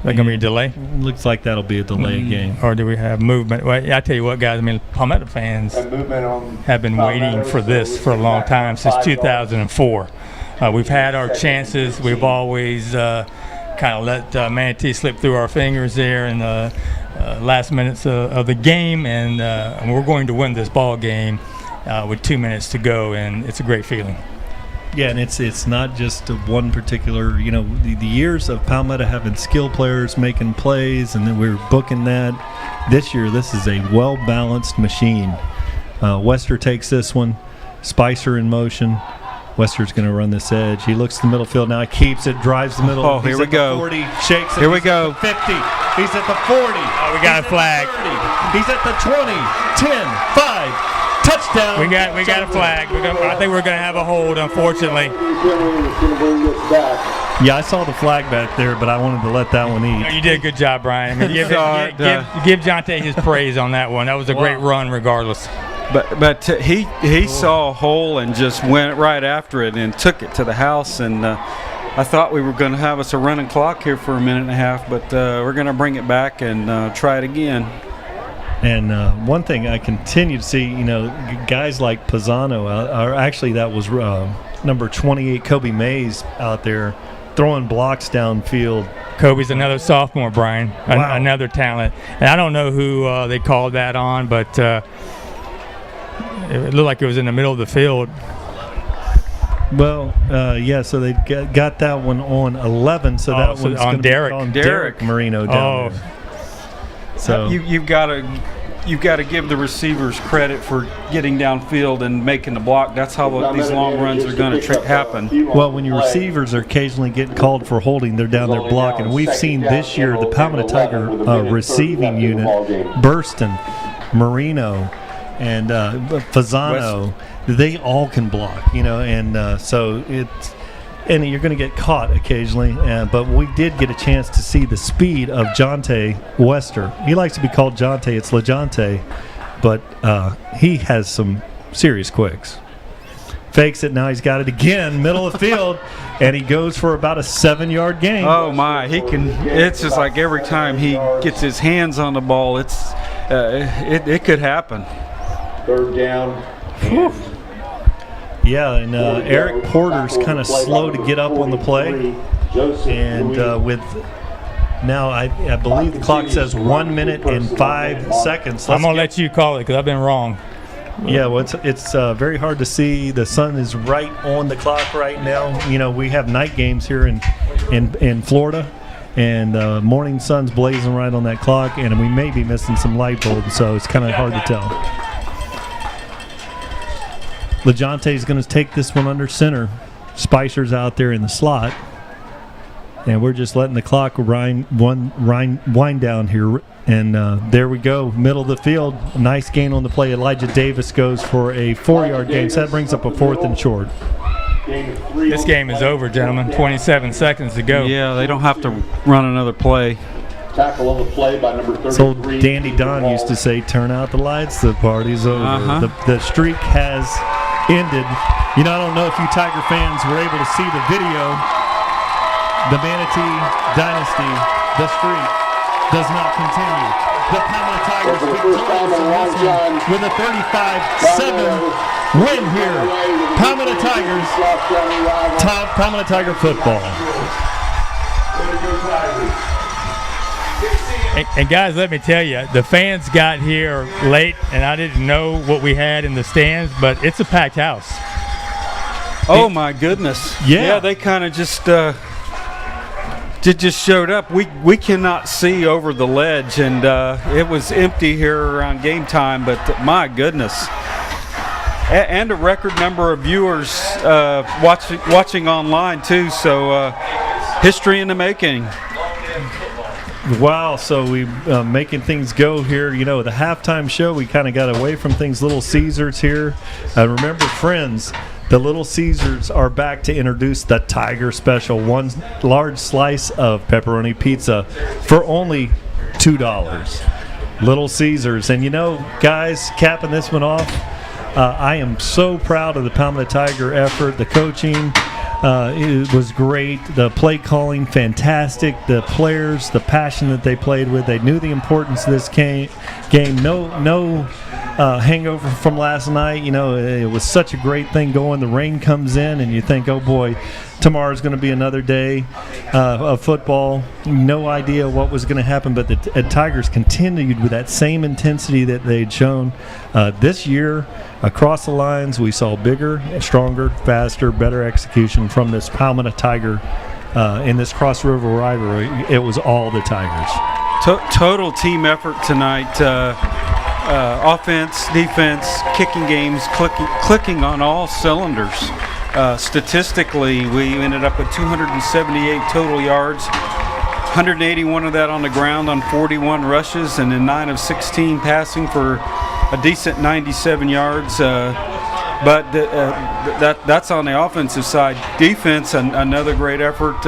C: That gonna be a delay?
B: Looks like that'll be a delay game.
C: Or do we have movement? Well, I tell you what, guys. I mean, Palmetto fans have been waiting for this for a long time, since 2004. We've had our chances. We've always kind of let Manatee slip through our fingers there in the last minutes of the game, and we're going to win this ball game with 2 minutes to go, and it's a great feeling.
B: Yeah, and it's not just one particular, you know, the years of Palmetto having skill players making plays, and then we're booking that. This year, this is a well-balanced machine. Wester takes this one. Spicer in motion. Wester's going to run this edge. He looks to the middle field now. He keeps it, drives the middle.
D: Oh, here we go.
B: 40, shakes it.
D: Here we go.
B: 50. He's at the 40.
C: Oh, we got a flag.
B: He's at the 20, 10, 5. Touchdown.
C: We got a flag. I think we're going to have a hold, unfortunately.
B: Yeah, I saw the flag back there, but I wanted to let that one eat.
C: You did a good job, Brian. I mean, give Jonte his praise on that one. That was a great run, regardless.
D: But he saw a hole and just went right after it and took it to the house. And I thought we were going to have us a running clock here for a minute and a half, but we're going to bring it back and try it again.
B: And one thing I continue to see, you know, guys like Pisano, or actually that was number 28, Kobe Mays, out there throwing blocks downfield.
C: Kobe's another sophomore, Brian, another talent. And I don't know who they called that on, but it looked like it was in the middle of the field.
B: Well, yeah, so they got that one on 11, so that one's
C: on Derek.
B: On Derek Marino down there. So
D: you've got to give the receivers credit for getting downfield and making the block. That's how these long runs are going to happen.
B: Well, when your receivers are occasionally getting called for holding, they're down there blocking. We've seen this year the Palmetto Tiger receiving unit, Burston, Marino, and Fasano, they all can block, you know, and so it's. And you're going to get caught occasionally, but we did get a chance to see the speed of Jonte Wester. He likes to be called Jonte. It's LeJonte, but he has some serious quicks. Fakes it, now he's got it again, middle of the field, and he goes for about a 7-yard gain.
D: Oh, my. He can. It's just like every time he gets his hands on the ball, it could happen.
E: Third down.
B: Yeah, and Eric Porter's kind of slow to get up on the play. And with now, I believe the clock says 1 minute and 5 seconds.
C: I'm going to let you call it because I've been wrong.
B: Yeah, well, it's very hard to see. The sun is right on the clock right now. You know, we have night games here in Florida, and morning sun's blazing right on that clock, and we may be missing some light bulbs, so it's kind of hard to tell. LeJonte is going to take this one under center. Spicer's out there in the slot. And we're just letting the clock wind down here. And there we go, middle of the field. Nice gain on the play. Elijah Davis goes for a 4-yard gain. So that brings up a 4th and short.
C: This game is over, gentlemen. 27 seconds to go.
D: Yeah, they don't have to run another play.
E: Tackle on the play by number 33.
B: So Dandy Don used to say, turn out the lights, the party's over. The streak has ended. You know, I don't know if you Tiger fans were able to see the video. The Manatee dynasty, the streak, does not continue. the Palmetto Tigers
E: For the first time in a long time,
B: with a 35-7 win here. Palmetto Tigers, Palmetto Tiger football.
C: And guys, let me tell you, the fans got here late, and I didn't know what we had in the stands, but it's a packed house.
D: Oh my goodness!
B: Yeah.
D: They kind of just showed up. We cannot see over the ledge, and it was empty here around game time. But my goodness, and a record number of viewers watching online too. So history in the making.
B: Wow, so we making things go here. You know, the halftime show, we kind of got away from things. Little Caesars here. Remember, friends, the Little Caesars are back to introduce the Tiger Special, one large slice of pepperoni pizza for only $2. Little Caesars. And, you know, guys, capping this one off, I am so proud of the Palmetto Tiger effort, the coaching. It was great. The play calling, fantastic. The players, the passion that they played with. They knew the importance of this game. No hangover from last night. You know, it was such a great thing going. The rain comes in, and you think, oh boy, tomorrow's going to be another day of football. No idea what was going to happen, but the Tigers continued with that same intensity that they'd shown this year. Across the lines, we saw bigger, stronger, faster, better execution from this Palmetto Tiger in this Cross River Rivalry. It was all the Tigers.
D: Total team effort tonight. Offense, defense, kicking games, clicking on all cylinders. Statistically, we ended up with 278 total yards, 181 of that on the ground on 41 rushes, and then 9 of 16 passing for a decent 97 yards. But that's on the offensive side. Defense, another great effort.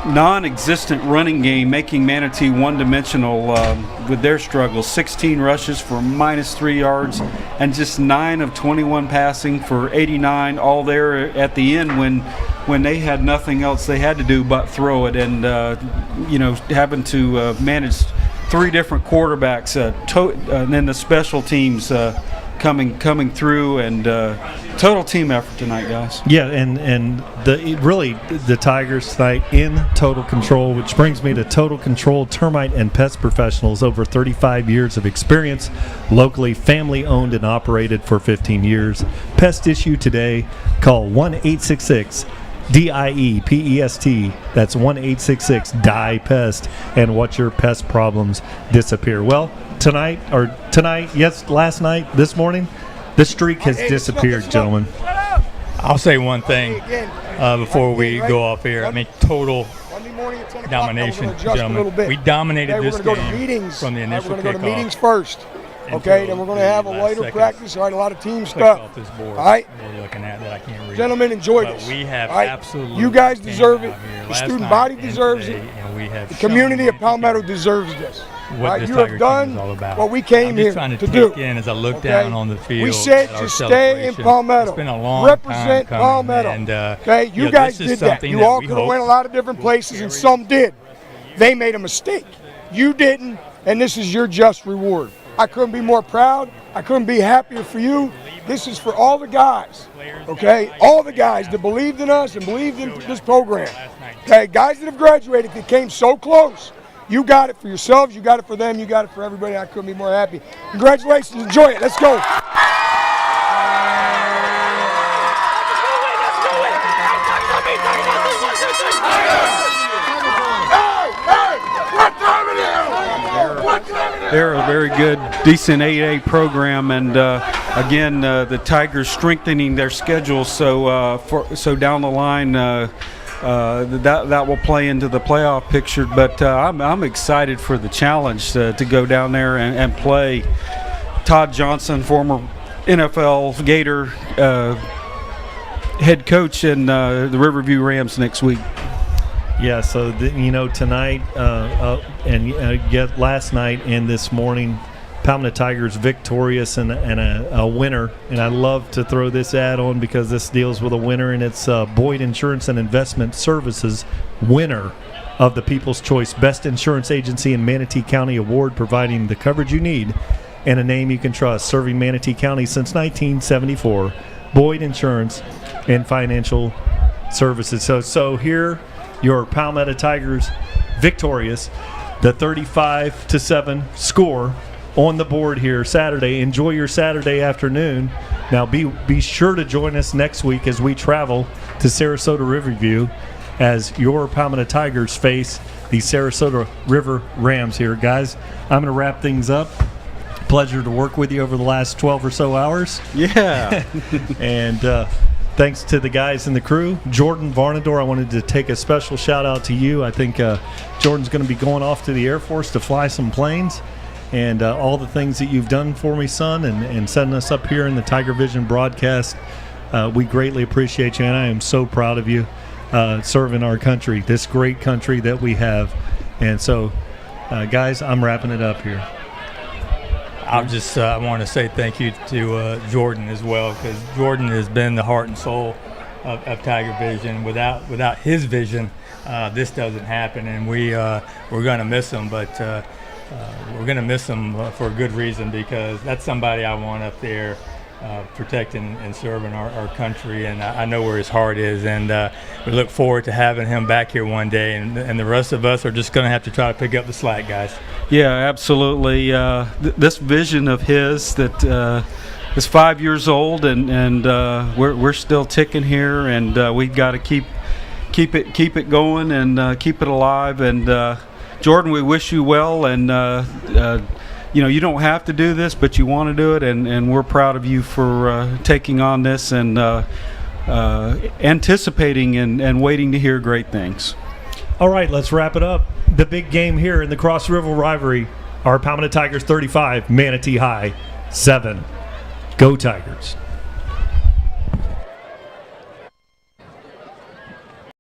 D: Non-existent running game, making Manatee one-dimensional with their struggles. 16 rushes for -3 yards, and just 9 of 21 passing for 89. All there at the end when they had nothing else they had to do but throw it, and having to manage 3 different quarterbacks, and then the special teams coming through, and total team effort tonight, guys.
B: Yeah, and the Tigers tonight in total control, which brings me to Total Control Termite and Pest Professionals, over 35 years of experience, locally family owned and operated for 15 years. Pest issue today, call 1-866 DIEPEST. That's 1-866 DIE-PEST, and watch your pest problems disappear. Well, last night, this morning, the streak has disappeared, gentlemen.
C: I'll say one thing before we go off here. I mean, total domination, gentlemen. We dominated this game from the initial kickoff.
F: We're going to go to meetings first. Okay, then we're going to have a later practice. All right, a lot of team stuff. All right,
C: we're looking at that I can't read.
F: Gentlemen, enjoy this.
C: We have
F: absolutely. You guys deserve it. The student body deserves it. The community of Palmetto deserves this.
C: What
F: you have done what we came here to do.
C: As I look down on the field,
F: we said to stay in Palmetto.
C: It's been a long
F: represent
C: time
F: Palmetto.
C: And,
F: okay, you guys did that. You all could have went a lot of different places, and some did. They made a mistake. You didn't, and this is your just reward. I couldn't be more proud. I couldn't be happier for you. This is for all the guys, okay? All the guys that believed in us and believed in this program. Okay, guys that have graduated, that came so close. You got it for yourselves. You got it for them. You got it for everybody. I couldn't be more happy. Congratulations. Enjoy it. Let's go.
D: They're a very good, decent 8A program, and again, the Tigers strengthening their schedule, so down the line that will play into the playoff picture. But I'm excited for the challenge to go down there and play Todd Johnson, former NFL Gator head coach, and the Riverview Rams next week.
B: Yeah, so tonight and yet last night and this morning, Palmetto Tigers victorious and a winner. And I love to throw this ad on because this deals with a winner, and it's Boyd Insurance and Investment Services winner of the People's Choice Best Insurance Agency in Manatee County Award, providing the coverage you need and a name you can trust. Serving Manatee County since 1974. Boyd Insurance and Financial Services. So here, your Palmetto Tigers victorious. The 35-7 score on the board here Saturday. Enjoy your Saturday afternoon. Now be sure to join us next week as we travel to Sarasota Riverview as your Palmetto Tigers face the Sarasota River Rams here. Guys, I'm going to wrap things up. Pleasure to work with you over the last 12 or so hours.
D: Yeah.
B: And thanks to the guys in the crew. Jordan Varnador, I wanted to take a special shout out to you. I think Jordan's going to be going off to the Air Force to fly some planes. And all the things that you've done for me, son, and setting us up here in the TigerVision broadcast. We greatly appreciate you, and I am so proud of you serving our country, this great country that we have. And so, guys, I'm wrapping it up here.
C: I want to say thank you to Jordan as well, because Jordan has been the heart and soul of TigerVision. Without his vision, this doesn't happen, and we're going to miss him. But we're going to miss him for a good reason, because that's somebody I want up there protecting and serving our country, and I know where his heart is, and we look forward to having him back here one day, and the rest of us are just going to have to try to pick up the slack, guys.
D: Yeah, absolutely. This vision of his that is 5 years old, and we're still ticking here, and we've got to keep it going and keep it alive. And Jordan, we wish you well, and you don't have to do this, but you want to do it, and we're proud of you for taking on this and anticipating and waiting to hear great things.
B: All right, let's wrap it up. The big game here in the Cross River Rivalry, our Palmetto Tigers 35, Manatee High 7. Go Tigers.